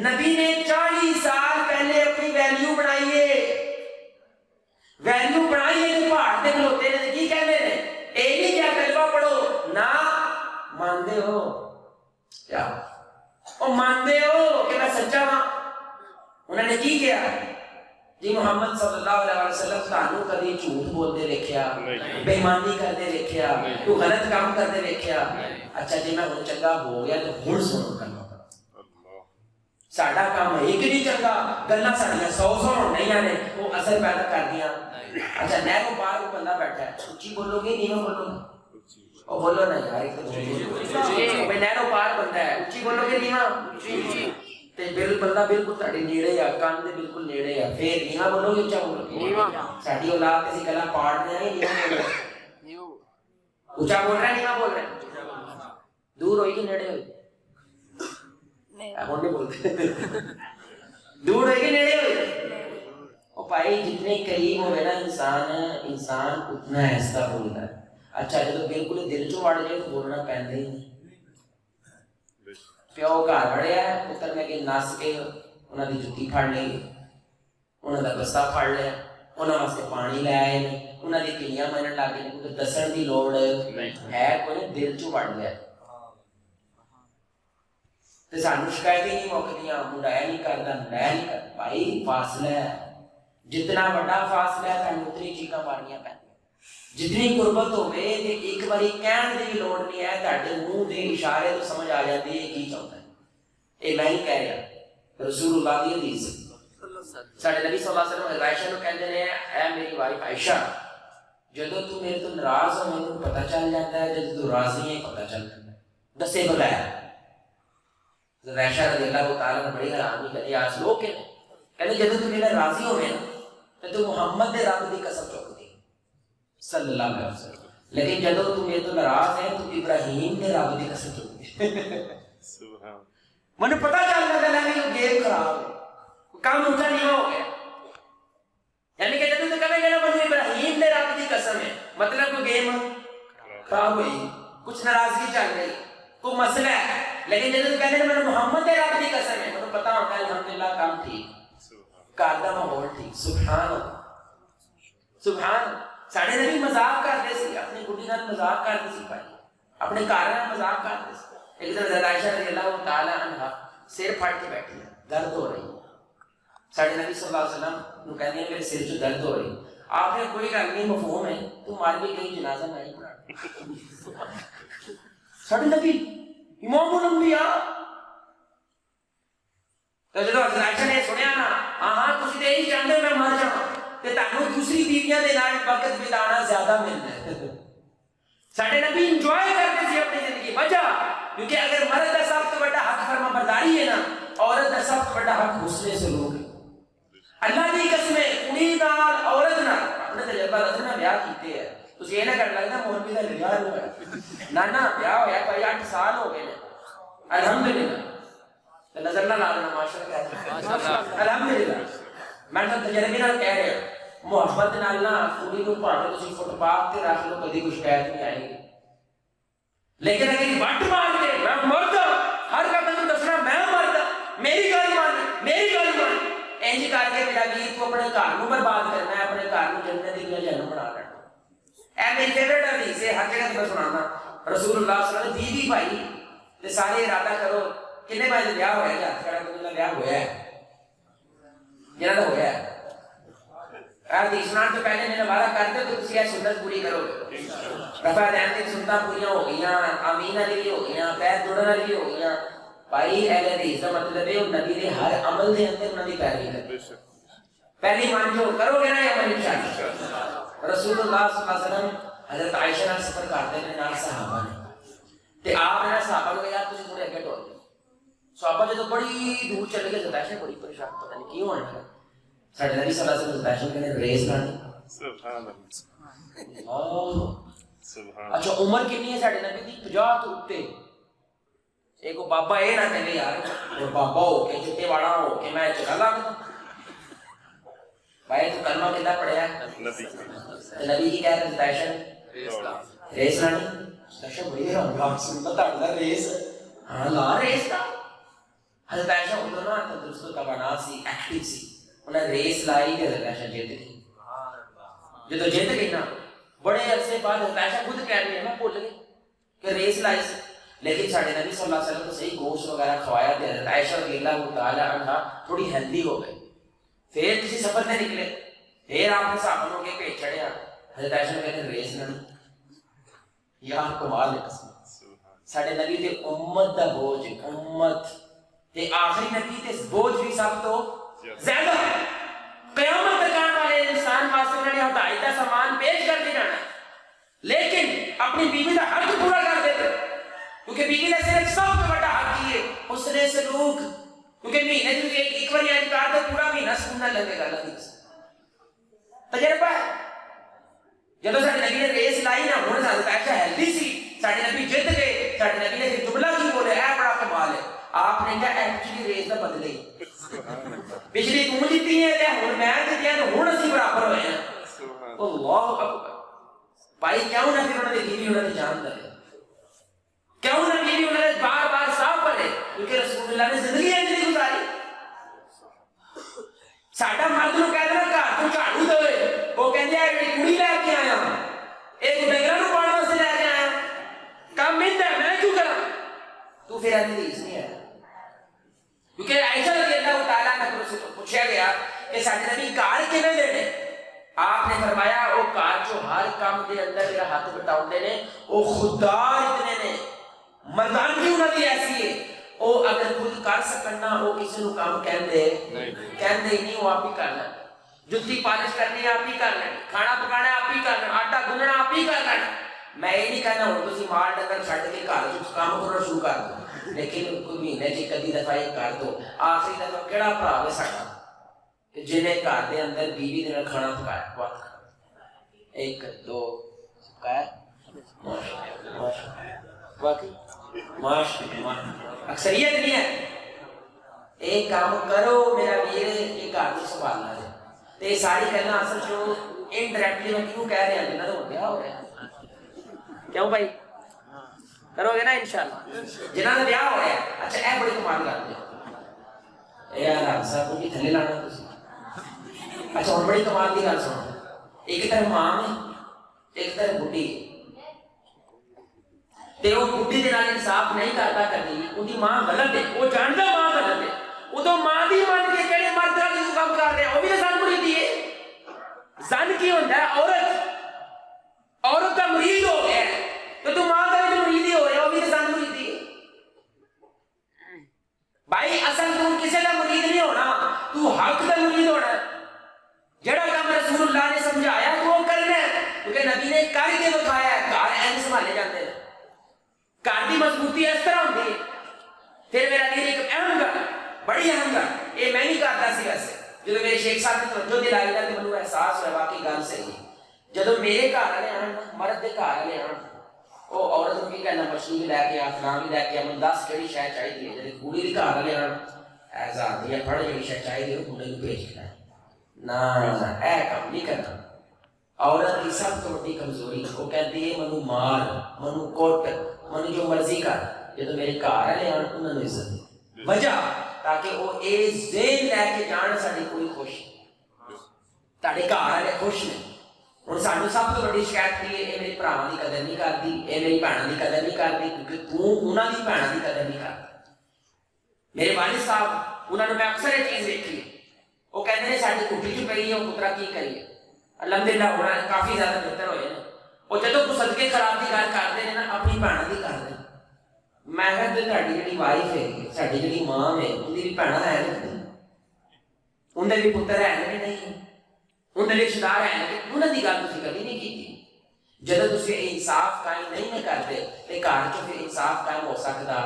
نبی نے 40 سال پہلے اپنی ویلیو بنائی ہے. ویلیو بنائی ہے تو پہاڑ تے کھلوتے نے کی کہندے نے, اے نہیں کیا کلمہ پڑھو نہ مانتے ہو کیا, او مانتے ہو کہ میں سچا ہاں. انہوں نے کی کیا جی محمد صلی اللہ علیہ وسلم تانوں کبھی جھوٹ بولتے دیکھیا, بے ایمانی کرتے دیکھیا, تو غلط کام کرتے دیکھیا. اچھا جی میں ہن چنگا ہو گیا تو ہن سنو کلمہ. ساڈا کام ہے کہ نہیں چنگا, گلاں ساڈیاں 100 ہوندیاں نے, وہ اثر پیدا کردیاں. اچھا نہروں پار کو بندہ بیٹھا ہے, اچھی بولو گے نیواں بولو گے؟ او بولو نا یار, ایک تو میں نہروں پار بندہ ہے, اچھی بولو گے نیواں؟ تے بندہ بالکل تہاڈے نیڑے آ, کان دے بالکل نیڑے آ, پھر نیواں بولو گے اچا بولو گے؟ نیواں. ساڈی اولاد تے سی گلاں پاڑنے آ, نیواں بول رہے ہیں, اچا بول رہا ہے نیواں بول رہے ہیں, دور ہوئی کہ نیڑے ہوئی؟ ہن نہیں بولتے, دور ہوئی کہ نیڑے ہوئی؟ او بھائی جتنے قریب ہوئے نا انسان اتنا ایسا بولتا ہے. اچھا جب بالکل دل چ وڑ جائے تو بولنا پیندا ہی نہیں. پیو گھر وڑیا ہے, پتر نے کہ نس کے انہاں دی جُتی پھڑ لئی, انہاں دا بستہ پھڑ لیا, انہاں واسطے پانی لے آئے نے, انہاں دی کلیاں منن لگ گئے, کیونکہ دسن دی لوڑ ہے کوئی نہیں, دل چ وڑ لیا. تے سانوں شکایتیں نہیں مکدیاں, منڈایا نہیں کردا, منڈایا نہیں کردا. بھائی فاصلہ ہے, جتنا بڑا فاصلہ ہے تانوں اتنی چیخاں مارنیاں پیندیاں. جتنی قربت ہوے تے ایک باری کہن دی بھی لوڑ نہیں ہے, تہاڈے منہ دے اشارے تو سمجھ آ جاندی ہے کی چاہتا ہے. اے میں نہیں کہہ رہا, رسول اللہ دی حدیث. ساڈے نبی صلی اللہ علیہ وسلم عائشہ نو کہندے نے, اے میری وائف عائشہ, جدوں تو میرے تو ناراض ہو مینوں پتہ چل جاتا ہے, جدوں تو راضی ہے پتہ چل جاتا ہے, دسے بغیر. حضرت عائشہ رضی اللہ تعالیٰ نے بڑی حیرانی کری, آج لوگ کہتے جدوں تو میرا راضی ہوئے نا تو محمد دے رب دی قسم چک دی صلی اللہ علیہ وسلم, لیکن جدوں تو میرے تو ناراض ہے تو ابراہیم دے رب دی قسم چک دی. مجھے پتہ چل جاتا ہے کہ گیم خراب ہے, کام اونچا نہیں ہو گیا. یعنی کہ جدوں تو کہے گا نا ابراہیم دے رب دی قسم ہے, مطلب کوئی گیم خراب ہوئی, کچھ ناراضگی چل رہی, کوئی مسئلہ ہے. لیکن جدوں کہتے ہیں محمد دے رب دی قسم ہے, مجھے پتہ ہوتا ہے الحمدللہ کام ٹھیک, گھر دا ماحول ٹھیک. سبحان اللہ, سبحان اللہ. ساڈے نبی مذاق کرتے سی, اپنی گڈی نال مذاق کرتے سی, بھائی اپنے گھر نال مذاق کرتے سی. ایک دن حضرت عائشہ رضی اللہ تعالی عنہا سر پھڑ کے بیٹھی ہے, درد ہو رہی ہے. ساڈے نبی صلی اللہ علیہ وسلم نو کہندی ہے میرے سر چ درد ہو رہی. آپ نے کوئی گل نہیں, مفہوم ہے, تو مار بھی کہیں جنازہ نہیں پڑھا. ساڈے نبی امام الانبیاء, تو جدوں حضرت عائشہ نے سنیا نا, ہاں تسی تے یہی چاہندے میں مر جاواں تے تانوں دوسری بیویاں دے نال وقت بتانا زیادہ ملنا ہے. ساڈے نبی انجوائے کرتے سی اپنی زندگی. وجہ کیونکہ اگر مرد کا سب تو بڑا حق فرما برداری ہے نا, عورت کا سب تو بڑا حق حسن سلوک ہے. اللہ دی قسم کڑی نال عورت نال اپنے تجربہ رکھنا بیاہ کیتے ہیں, تسی یہ نہ کر لگتا مولوی کا ویاہ ہوا نانا ویاہ ہویا کوئی 8 سال ہو گئے الحمدللہ نظر نہ لانا ماشاءاللہ الحمدللہ میں تو تجربے نال کہہ رہا محبت نال نہ کڑی نوں بھاویں تسی فٹ پاتھ تے رکھ لو کبھی کچھ شکایت نہیں آئے گی لیکن اگر وٹ مار کے میں مرد ہر قدم دسنا میں مرد میری گل مان انج کر کے میرا گیت تو اپنے گھر نوں برباد کرنا ہے اپنے گھر نوں جنت دی جنت بنا لینا اے میری فیورٹ حدیث ہے ہر جگہ میں سنانا رسول اللہ صلی اللہ علیہ وسلم بیوی بھائی تے سارے ارادہ کرو کنے بھائی ویاہ ہویا جا کڑا کوئی ویاہ ہویا ہے جنہاں دا ہویا ہے حدیث سنان تو پہلے میں وعدہ کرتے تو تسی یہ سنت پوری کرو رفع دین دی سنتاں پوریاں ہو گئیاں آمین علی ہو گئیاں پیر جوڑن علی ہو گئیاں بھائی اہل حدیث کا مطلب ہے نبی دے ہر عمل دے اندر انہاں دی پیروی کرو پہلی مان جو کرو گے نا یہ عمل انشاءاللہ رسول اللہ صلی اللہ علیہ وسلم حضرت عائشہ نال سفر کرتے ہیں نال صحابہ نے تے آپ نے صحابہ کو یاد تسی تھوڑے اگے ٹور صحابہ جدوں بڑی دور چلے گئے زتائشیں بڑی پریشان پتہ نہیں کیوں ہونا ساڈے نبی صلی اللہ علیہ وسلم زتائشیں کنے ریس لانی سبحان اللہ سبحان اچھا عمر کتنی ہے ساڈے نبی دی 50 تو اوتے ایک بابا اے نہ کہے یار اور بابا ہو کے چٹے والا ہو کے میں چلا لگا بھائی تو کلمہ کتنا پڑھیا ہے نبی کی کہہ رہے زتائشیں ریس لانی زتائشیں بڑی رنگا سنت اڑدا ریس ہاں لا ریس دا حضرت عائشہ انہوں نے تندرست و توانائی سی ایکٹیو سی انہیں ریس لائی تے حضرت عائشہ جیت گئی جدو جیت گئی نا بڑے عرصے بعد حضرت عائشہ خود کہہ رہی ہے میں بھول گئی کہ ریس لائی سی لیکن ساڈے نبی صلی اللہ علیہ وسلم کو صحیح گوشت وغیرہ کھوایا تے حضرت عائشہ رضی اللہ تعالی عنہا تھوڑی ہیلدی ہو گئی پھر کسی سفر سے نکلے پھر آپ نے صحابہ کے پیٹ چڑھیا حضرت عائشہ نے کہتے ریس لڑی یار کمال ہے قسم ساڈے نبی تے امت دا بوجھ امت تے آخری نبی تے بوجھ بھی سب تو زیادہ قیامت تک آنے والے انسان واسطے انہوں نے ہدایت کا سامان پیش کر کے جانا لیکن اپنی بیوی کا حق پورا کر دیتے کیونکہ بیوی نے صرف سب سے بڑا حق کی ہے حسن سلوک کیونکہ مہینے جو ایک بار یاد کر دے پورا مہینہ سننا لگے گا تجربہ ہے جب ساڈے نبی نے ریس لائی نا ہن حضرت عائشہ ہیلدی سی ساڈے نبی جیت گئے ساڈے نبی نے جملہ کی بولے اے بڑا کمال ہے آپ نے کہا ایکچولی ریس نہ بدل گئی پچھلی تم جیتی ہے تے ہن میں جیتیا تے ہن اسی برابر ہوئے ہیں اللہ اکبر بھائی کیوں نہ پھر انہوں نے بیوی انہوں نے جان دے کیوں نہ بیوی انہوں نے بار بار صاف پڑھے کیونکہ رسول اللہ نے زندگی ایسی گزاری ساڈا مرد نو کہہ دینا گھر تو جھاڑو دے وہ کہندے ہے جڑی کڑی لے کے آیا ایک ڈنگراں نوں پاڑن واسطے لے کے آیا کام میندا میں کیوں کراں تو پھر حدیث نہیں ہے کیونکہ عائشہ رضی اللہ تعالیٰ عنہ سے پوچھا گیا کہ ساڈے نبی کار کیویں دینے آپ نے فرمایا وہ کار جو ہر کام دے اندر میرا ہاتھ بٹاؤندے نے وہ خوددار اتنے نے مردانگی انہاں دی ایسی ہے وہ اگر خود کر سکنا وہ کسی نو کام کہندے نہیں وہ آپ ہی کرنا جُتی پالش کرنی آپ ہی کرنا کھانا پکانا آپ ہی کرنا آٹا گننا آپ ہی کرنا میں یہ نہیں کہنا ہوں تسی مال ڈنگر چھڈ کے گھر وچ کام کرنا شروع کر دو لیکن کوئی مہینے چ کدی دفعہ یہ کر دو آخری دفعہ کیڑا بھرا ہے ساڈا کہ جنے گھر دے اندر بیوی دے نال کھانا پکایا بہت کھانا 1 2 پکایا باقی ماشاءاللہ اکثریت نہیں ہے ایک کام کرو میرا ویر یہ گھر کو سنبھالنا ہے تے ساری کرنا اصل جو انڈائریکٹلی میں کیوں کہہ رہے ہیں جنہاں دا ہویا ہو رہا ہے کیوں بھائی کرو گے نا انشاءاللہ جنہاں دا بیاہ ہو رہا ہے اچھا اے بڑی کمال کر دے اے یار صاحب کو بھی تھلے لانا تسی اچھا ہن بڑی کمال دی گل سنو ایک طرف ماں ہے ایک طرف بڈھی ہے تے وہ بڈھی دے نال انصاف نہیں کرتا کبھی اودی ماں غلط ہے وہ جاندا ماں غلط ہے ادو ماں دی من کے کہڑے مرد نال کام کر رہے ہیں وہ بھی تو زن مریدی ہے زن کی ہوندا ہے عورت کا مرید ہو گیا تو تو ماں کا بھی مریدی ہو رہا ہے وہ بھی تو زن مریدی ہے بھائی اصل تو کسی کا مرید نہیں ہونا تو حق کا مرید ہونا جڑا کام رسول اللہ نے سمجھایا تو وہ کرنا ہے کیونکہ نبی نے کر کے دکھایا ہے گھر ایسے سنبھالے جاتے ہیں گھر کی مضبوطی اس طرح ہوتی ہے پھر میرا دیر ایک اہم گل بڑی اہم گل یہ میں نہیں کرتا سی ویسے جب میرے شیخ صاحب نے توجہ دلائی نا تو مجھے احساس ہوا کہ گل صحیح ہے جدو میرے گھر والے آن مرد کے گھر والے آن وہ عورت کو کہنا مچھلی بھی لے کے آ فلاں بھی لے کے آ من دس کہڑی شاید چاہیے جب کڑی کے گھر والے آن ایسا یا پڑھ جی شاید چاہیے وہ کڑے کو بھیج کے نہ اے کام نہیں کرنا عورت کی سب تو بڑی کمزوری وہ کہتی ہے منو مار منو کوٹ منو جو مرضی کر جب میرے گھر والے آن انہوں نے عزت وجہ تاکہ وہ اے ذہن لے کے جان ساری کوئی خوش تاڑے گھر والے خوش نے ہوں سانو سب تو بڑی شکایت کی یہ میرے بھراواں کی قدر نہیں کرتی یہ میری بھیناں کی قدر نہیں کرتی کیونکہ تو انہاں دی بھیناں کی قدر نہیں کرتا میرے والد صاحب انہوں نے میں اکثر یہ چیز دیکھی وہ کہتے ہیں ساری کٹی چ پی ہے وہ پترا کی کریے الحمدللہ ہونا کافی زیادہ بہتر ہوئے ہیں وہ جدو کو صدقے خراب کی گل کرتے ہیں نا اپنی بھیناں کی کرتے ہیں میں کہتے تہاڈی جڑی وائف ہے ساڈی جڑی ماں ہے ان دی بھی بھیناں ہے نہیں ان دے بھی پتر ہے نہیں ان دے رشتہ دار ہیں کہ انہاں دی گل تسی کبھی نہیں کی جدو تسی انصاف قائم نہیں کرتے تے گھر چ پھر انصاف قائم ہو سکدا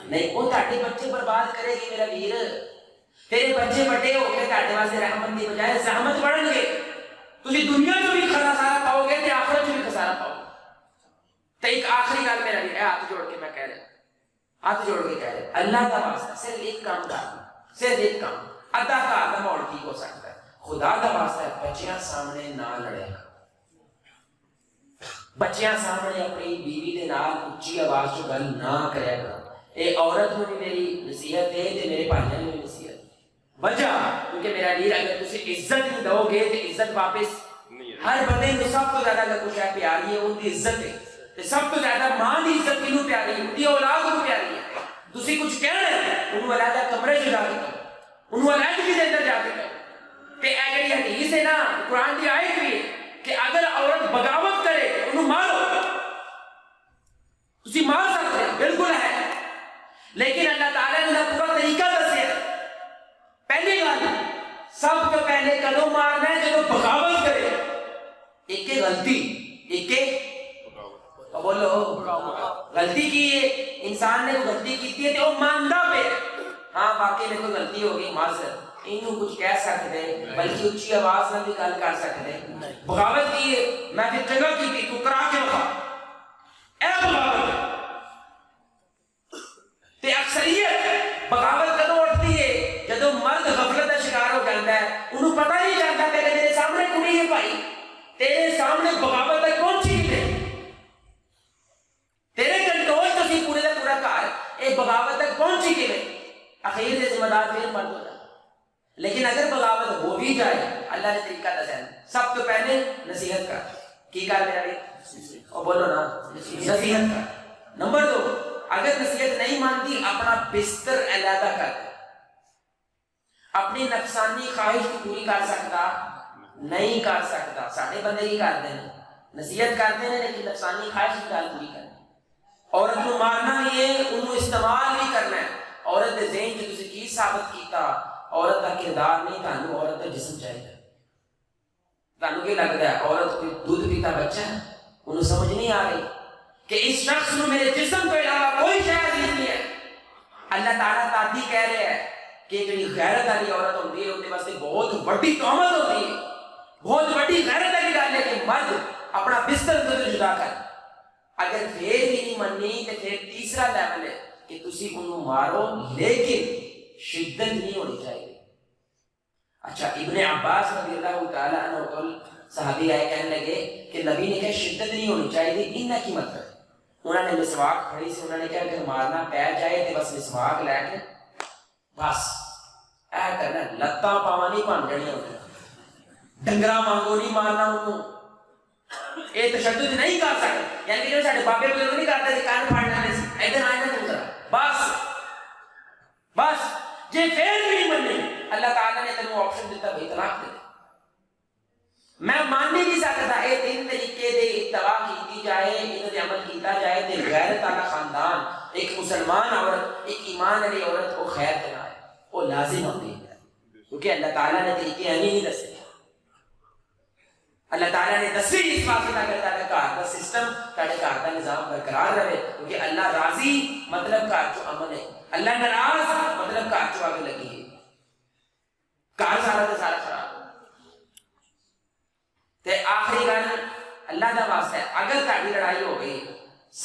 نہیں وہ تہاڈے بچے برباد کرے گی میرا ویر تیرے بچے بڑے ہو کے تہاڈے واسطے رحمت دی بجائے زحمت بڑھن گے تسی دنیا چ بھی خسارہ پاؤ گے تے آخرت چ بھی خسارہ پاؤ تے ایک آخری گل میرا ویر ہاتھ جوڑ کے میں کہہ رہا ہاتھ جوڑ کے کہہ رہا اللہ کا واسطہ صرف ایک کام کر صرف ایک کام آدھا گھر کا ماحول ٹھیک ہو سکتا ہے خدا کا واسطہ ہے بچیاں سامنے نہ لڑے بچیاں سامنے اپنی بیوی دے نال اچھی آواز چ گل نہ کریا کرو اے عورت نو بھی میری نصیحت ہے تے میرے بھائیاں نو بھی نصیحت وجہ کیونکہ میرا ویر اگر تسی عزت نہیں دو گے تے عزت واپس ہر بندے کو سب تو زیادہ اگر کچھ ہے پیاری ہے ان کی عزت ہے تے سب تو زیادہ ماں دی عزت کینوں پیاری ہے ان دی اولاد کو پیاری ہے تسی کچھ کہنا ہے انہوں علیحدہ کمرے چ جا کے کرو انہوں علیحدگی دے اندر جا کے کرو تے اے جڑی حدیث ہے نا قرآن دی آیت بھی ہے کہ اگر عورت بغاوت کرے انہوں مارو تسی مار سکتے ہیں بالکل ہے لیکن اللہ تعالیٰ نے پورا طریقہ دسیا پہلی گل سب تو پہلے کدو مارنا ہے جب بغاوت کرے ایک غلطی ایک بولو غلطی کی ہے انسان نے کوئی غلطی کی ہے تو وہ مانتا پہ ہاں واقعی میں کوئی غلطی ہوگی معذرت انہوں کچھ کہہ سکتے بلکہ اچھی آواز میں بھی گل کر سکتے بغاوت کی ہے میں پھر جگہ کی تھی تو کرا کے رکھا اے بغاوت تے اکثریت بغاوت کدو اٹھتی ہے جدو مرد غفلت کا شکار ہو جاتا ہے انہوں پتہ نہیں چلتا کہ میرے سامنے کڑی ہے بھائی تیرے سامنے بغاوت تک پہنچی نہیں تیرے کنٹرول تو سی پورے کا پورا گھر ایک بغاوت تک پہنچی کہ نہیں اخیر سے ذمہ دار پھر مرد ہوتا لیکن اگر بغاوت ہو بھی جائے اللہ نے طریقہ دسیا سب تو پہلے نصیحت کر کی کر میرا بھی اور بولو نا نصیحت کر نمبر 2 اگر نصیحت نہیں مانتی اپنا بستر علیحدہ کر اپنی نفسانی خواہش کو پوری کر سکتا نہیں کر سکتا سارے بندے ہی کرتے ہیں نصیحت کرتے ہیں لیکن نفسانی خواہش کی گل پوری کرنی عورت کو مارنا بھی ہے انہوں استعمال بھی کرنا ہے عورت کے ذہن جو تسی کی ثابت کیتا عورت کا کردار نہیں تانوں عورت کا جسم چاہیے تانوں کیا لگتا ہے عورت کوئی دودھ پیتا بچہ ہے انہوں سمجھ نہیں آ رہی کہ اس شخص میں میرے جسم تو علاوہ کوئی شے عزیز نہیں ہے اللہ تعالیٰ تعدی کہہ رہے ہیں کہ جو غیرت والی عورت ہوتی ہے ان کے واسطے بہت بڑی تہمت ہوتی ہے بہت بڑی غیرت والی گل ہے کہ مرد اپنا بستر سے جدا کر اگر پھر بھی نہیں مننی تو پھر تیسرا لیول ہے کہ تسی انہوں مارو لیکن شدت نہیں ہونی چاہیے اچھا ابن عباس رضی اللہ تعالیٰ عنہ قول صحابی آئے کہنے لگے کہ نبی نے کہا شدت نہیں ہونی چاہیے انہاں کی مطلب انہوں نے مسواک پھڑی سے انہوں نے کہا اگر مارنا پہ جائے تو بس مسواک لے کے بس اے کرنا لتاں پاواں نہیں بن جڑیاں ڈنگراں وانگو نہیں مارنا انہوں یہ تشدد نہیں کر سکتے یعنی کہ جو ساڈے بابے بزرگ نہیں کرتے تھے کان پھاڑنا نہیں ادھر آئے نہ دوسرا بس جے پھر بھی مننی اللہ تعالیٰ نے تینوں آپشن دیتا بھائی طلاق دے میں مان نہیں سکتا یہ 3 طریقے دے اتباع کی جائے انہوں نے عمل کیتا جائے تے غیرت والا خاندان ایک مسلمان عورت ایک ایمان والی عورت وہ خیر کرنا ہے وہ لازم ہوتی ہے کیونکہ اللہ تعالیٰ نے طریقے نہیں دسے اللہ تعالیٰ نے دسے اس بات کا کہ تارے گھر کا سسٹم تارے گھر کا نظام برقرار رہے کیونکہ اللہ راضی مطلب گھر چو امن ہے اللہ ناراض مطلب گھر چو آگے لگی ہے گھر سارا تے سارا خراب تے آخری گل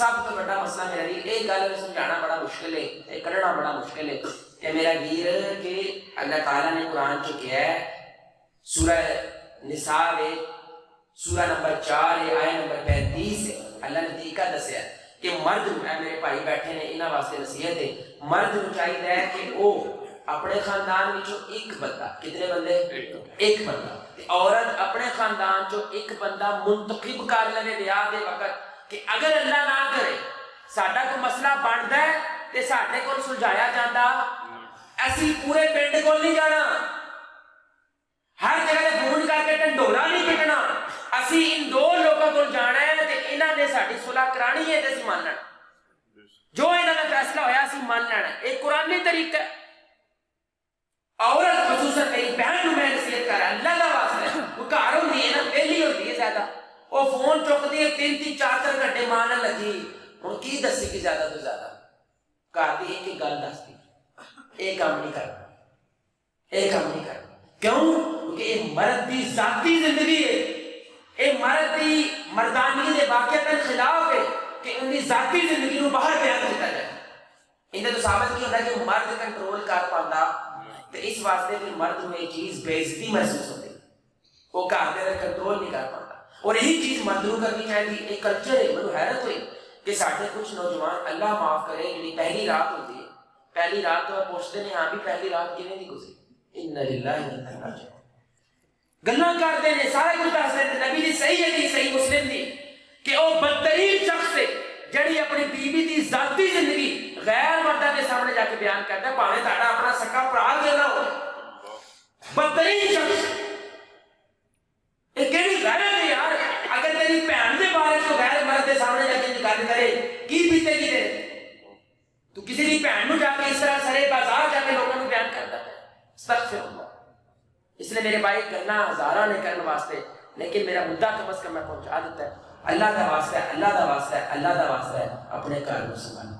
سب تو بڑا مسئلہ میرا بھی ایک گل سمجھانا بڑا مشکل ہے، کڈنا بڑا مشکل ہے کہ میرا ویر کہ اللہ تعالیٰ نے قرآن چ کیا ہے سورہ نساء ہے سورہ نمبر 4 ہے آیت نمبر 35 ہے، اللہ نے طریقہ دسیا کہ مرد میرے بھائی بیٹھے نے انہاں واسطے نصیحت ہے، مرد نوں چاہیے ہے کہ وہ اپنے خاندان وچوں ایک بندہ، کتنے بندے؟ ایک بندہ، عورت اپنے خاندان چوں ایک بندہ منتخب کر لے بیاہ دے وقت کہ اگر اللہ نہ کرے ساڈا کوئی مسئلہ بنتا ہے تے ساڈے کول سلجھایا جاتا، اسی پورے پنڈ کول نہیں جانا، ہر جگہ فون کر کے ڈنڈورا نہیں پٹنا، اسی ان دو لوگوں کو جانا ہے تے انہاں نے ساڈی صلح کرانی ہے تے اسی مان لینا، جو انہاں دا فیصلہ ہویا اسی مان لینا، ایک قرآنی طریقہ ہے۔ عورت خصوصاً میری بہن نوں میں نصیحت کر رہا اللہ دا واسطے، وہ گھر ہوندی ہے نا پہلی ہوتی ہے زیادہ، وہ فون چکتی ہے 3-3 4-4 گھنٹے مانن لگی، ہن کی دسی کہ زیادہ تو زیادہ گھر دی ایک گل دس دی، یہ کام نہیں کرنا، یہ کام نہیں کرنا، کیوں؟ کیونکہ یہ مرد دی ذاتی زندگی ہے، یہ مرد دی مردانگی دے واقعات خلاف ہے کہ ان دی ذاتی زندگی نو باہر بیان کیتا جائے۔ اندر تو ثابت کی ہوتا ہے کہ مرد کنٹرول کر پاتا، تو اس واسطے پھر مرد میں یہ چیز بے عزتی محسوس ہوتی ہے، وہ گھر دے اندر کنٹرول نہیں کر پاتا، اور یہی چیز مرد نوں کرنی چاہیے۔ ایک کلچر ہے، مجھے حیرت ہوئی کہ ساڈے کچھ نوجوان اللہ معاف کرے جی پہلی رات ہوتی ہے، پہلی رات تو پوچھتے ہیں ہاں بھی پہلی رات کیویں دی گزری، ان للہ و انا الیہ راجعون، گلاں کرتے ہیں سارا کچھ دستے ہیں، نبی دی صحیح ہے صحیح مسلم دی کہ وہ بدترین شخص ہے جڑی اپنی بیوی دی ذاتی زندگی غیر مردہ کے سامنے جا کے بیان کرتا ہے، بھاویں تہاڈا اپنا سکا بھرا کیوں نہ ہو، بدترین شخص یہ کیڑی غیرت ہے یار، اگر تیری بہن دے بارے تو غیر مرد کے سامنے جا کے گل کرے کی پیتے گی تیرے، تو کسی دی بہن نوں جا کے اس طرح سرے بازار جا کے لوگوں کو بیان کرتا ہے، استغفر اللہ۔ اس لیے میرے بھائی گلاں ہزاراں نے کرنے واسطے، لیکن میرا مدعا کم از کم میں پہنچا دیتا ہے، اللہ دا واسطہ ہے، اللہ دا واسطہ ہے، اللہ دا واسطہ ہے، اپنے گھر کو سنبھالو۔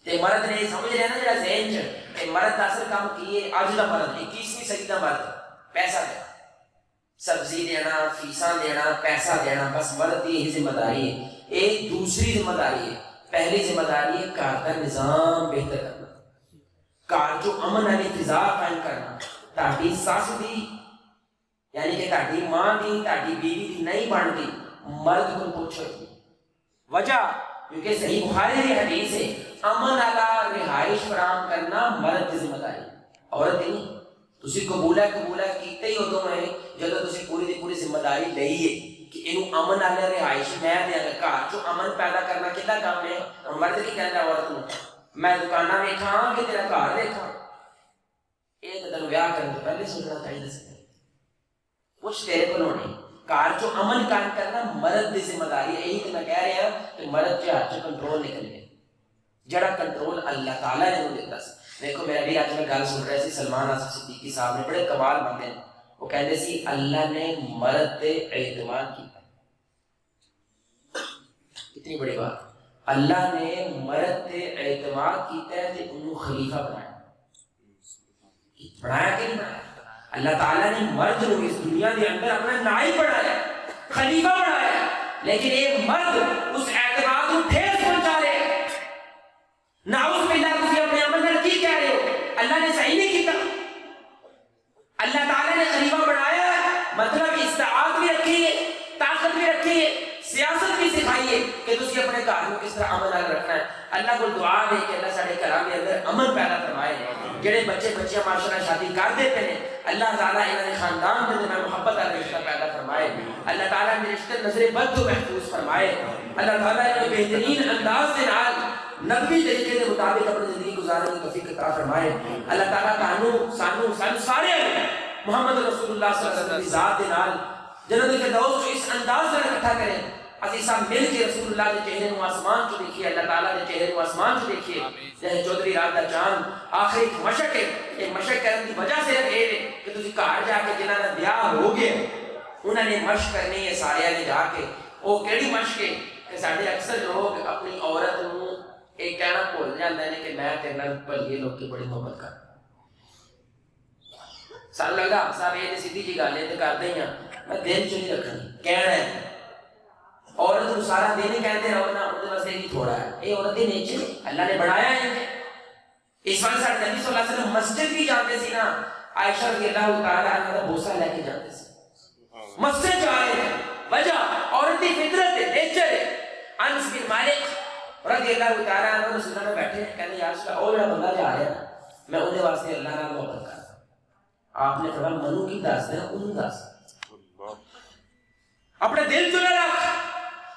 تے مرد نے سمجھ رہے نا جڑا ذہن چ کہ مرد دا اصل کام کی ہے، اج دا مرد 21ویں صدی دا مرد پیسہ دینا، سبزی دینا، فیساں دینا، پیسہ دینا، بس مرد کی یہی ذمہ داری ہے۔ ایک دوسری ذمہ داری ہے، پہلی ذمہ داری ہے گھر کا نظام بہتر کرنا، گھر جو امن والی فضا قائم کرنا، تہاڈی سس دی یعنی کہ تہاڈی ماں دی تہاڈی بیوی دی نہیں بنتی، مرد کو پوچھو وجہ، کیونکہ صحیح بخاری کی حدیث ہے امن والا رہائش فراہم کرنا مرد کی ذمہ داری، عورت دی نہیں۔ تسی قبول ہے کیتے ہی ادوں ہے جدوں تسی پوری دی پوری ذمہ داری لئی ہے کہ اینو امن والا رہائش میں دیاں گا، گھر چوں امن پیدا کرنا کدا کام ہے؟ مرد کی کہندا عورت نوں میں دکاناں ویکھاں کہ تیرا گھر دیکھاں، یہ تو تینوں بیاہ کرنے تو پہلے سوچنا چاہیے سی، کچھ تیرے کو نہیں، گھر چوں امن قائم کرنا مرد کی ذمہ داری ہے۔ یہی تو میں کہہ رہا ہوں کہ مرد کے ہاتھ چ کنٹرول نکل گیا، جڑا کنٹرول اللہ تعالیٰ نے انہوں دیتا سی۔ دیکھو میرا بھی آج میں گل سن رہے سی، سلمان آصف صدیقی صاحب نے بڑے کمال بندے ہیں، وہ کہتے سی اللہ نے مرد تے اعتماد کیتا، کتنی بڑی بات، اللہ نے مرد تے اعتماد کیتا ہے تے انہوں خلیفہ بنایا کہ نہیں بنایا؟ اللہ تعالیٰ نے مرد کو اس دنیا کے اندر اپنا نائب بنایا، خلیفہ بنایا، لیکن ایک مرد اس اعتماد کو ٹھیس پہنچا رہے ہیں۔ نعوذ باللہ، تسی اپنے عمل میں کی کہہ رہے ہو؟ اللہ نے صحیح نہیں کیتا، اللہ تعالیٰ نے خلیفہ بنایا، مطلب استطاعت بھی رکھی ہے، طاقت بھی رکھی ہے، سیاست بھی سکھائی ہے کہ تسی اپنے گھر کو کس طرح امن رکھنا ہے۔ اللہ کو دعا ہے کہ اللہ سارے گھراں کے اندر امن پیدا فرمائے، جڑے بچے بچیاں ماشاءاللہ شادی کر دیتے ہیں اللہ تعالیٰ انہوں نے خاندان کے اندر محبت کا رشتہ پیدا فرمائے، اللہ تعالیٰ نے رشتے نظر بد کو محفوظ فرمائے، اللہ تعالیٰ نے بہترین انداز کے نال نبی طریقے کے مطابق اپنی زندگی گزارنے کی توفیق عطا فرمائے۔ اللہ تعالیٰ سانو سارے محمد رسول اللہ صلی اللہ علیہ وسلم کی ذات کے نال جنت الفردوس کو اس انداز سے اکٹھا کریں، اسی سب مل کے رسول اللہ کے چہرے کو آسمان کو دیکھیے، اللہ تعالیٰ کے چہرے کو آسمان کو دیکھیے، جیسے چودھری رات کا چاند آخری مشق ہے، یہ مشق کرنے کی وجہ سے یہ ہے کہ تسی گھر جا کے جنہاں دا بیاہ ہو گیا انہوں نے مشق کرنی ہے سارے نے جا کے، وہ کیڑی مشق ہے کہ سارے اکثر لوگ اپنی عورت نوں یہ کہنا بھول جاندے نے کہ میں تیرے نال بھلیے لوگ کی بڑی محبت کردا، سان لگا صاحب یہ سیدھی جی گل ہے تے کردے ہی ہاں، میں دل چ نہیں رکھنی، کہنا ہے عورت عورت سارا دن کہتے رہو نا ان واسطے نہیں تھوڑا ہے یہ عورت دی نیچر اللہ نے بنایا ہے اس واسطے سارے نبی صلی اللہ علیہ وسلم مسجد بھی جاتے سی نا عائشہ رضی اللہ تعالی عنہا کا بوسہ لے کے جاتے سی مسجد جا رہے ہیں وجہ عورت کی فطرت ہے نیچر ہے انس بن مالک رضی اللہ تعالی عنہ رسول اللہ میں بیٹھے کہتے یا رسول اللہ او جڑا بندہ جا رہا ہے میں ان کے واسطے اللہ نال محبت کرتا ہوں آپ نے فرمایا منو کی دس دے ان دس اپنے دل چ نہ رکھ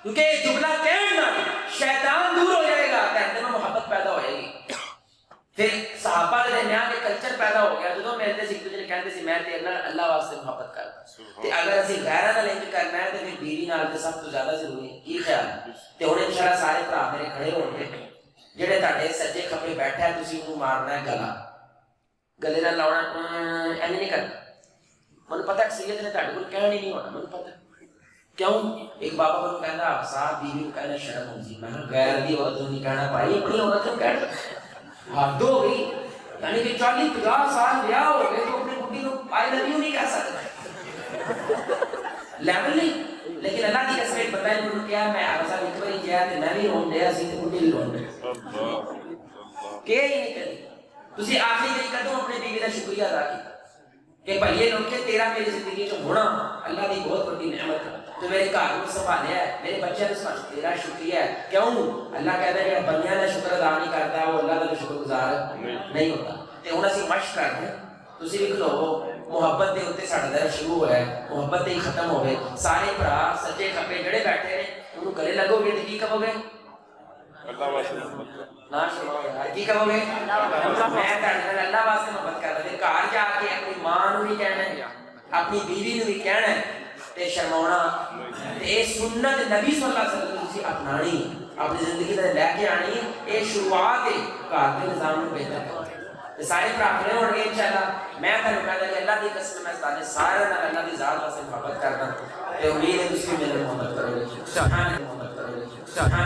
کیونکہ یہ جملہ کہنے نال شیطان دور ہو جائے گا کہتے میں محبت پیدا ہو جائے گی پھر صحابہ کے درمیان ایک کلچر پیدا ہو گیا جدوں ملتے سی دوسرے کہتے سی میں تے اللہ واسطے محبت کرتا تے اگر اسی غیراں نال انج کرنا ہے تے پھر بیوی نال تے سب تو زیادہ ضروری ہے کی خیال تے ہن انشاءاللہ سارے بھرا میرے کھڑے ہون گے جڑے تہاڈے سجے کھبے بیٹھا ہے تسی انہوں مارنا ہے گلا گلے نال لاونا ایویں نہیں کرنا مجھے پتہ ہے سید نے تہاڈے کول کہنا ہی نہیں ہونا مجھے پتہ کیوں ایک بابا کو کہندا صاحب بیوی کو کہنا شرم ہوندی میں غیر دی عورت نہیں کہنا بھائی اپنی عورت کو کہنا حد ہو گئی یعنی کہ 40-50 سال بیاہ ہو گئے تو اپنی بڈی کو آئی لو یو نہیں کہہ سکتا لیول نہیں لیکن اللہ کی قسم ایک بندہ نے انہوں نے کیا میں عرصہ ایک باری کیا تے میں بھی رون دیا سی تے بڈی بھی رون دیا کہ ہی نہیں کہتی تسی آخری دن کدوں اپنے بیوی کا شکریہ ادا کیا کہ بھائیے لوگ کہ تیرا میری زندگی جو ہونا اللہ کی بہت بڑی نعمت ہے تو میرے گھر کو سنبھالیا ہے میرے بچے نے سنبھالیا تیرا شکریہ ہے کیوں اللہ کہتا ہے کہ بندیاں کا شکر ادا نہیں کرتا وہ اللہ کا شکر گزار نہیں ہوتا تے ہن اسی مشق کرتے ہیں تسی بھی کھلو محبت دے اوتے ساڈا درس شروع ہوا ہے محبت ہی ختم ہوے سارے بھرا سجے کھبے جڑے بیٹھے نے انہوں گلے لگو گے تے کی کہو گے اللہ واسطے نا شروع یار کی کہو گے میں تہاڈے نال اللہ واسطے محبت کردا تے گھر جا کے اپنی ماں نوں بھی کہنا ہے اپنی بیوی نوں بھی کہنا ہے تے شرماونا تے سنت نبی صلی اللہ علیہ وسلم تسی اپنانی اپنی زندگی تے لے کے آنی اے شروعات ہے گھر دے نظام نوں بہتر کرنا تے سارے پراپرے ہون گے انشاءاللہ میں تانوں کہدا کہ اللہ دی قسم میں سارے سارے نال اللہ دی ذات واسطے محبت کردا تے امید ہے تسی میرے محبت کرو گے سبحان اللہ محبت کرو گے سبحان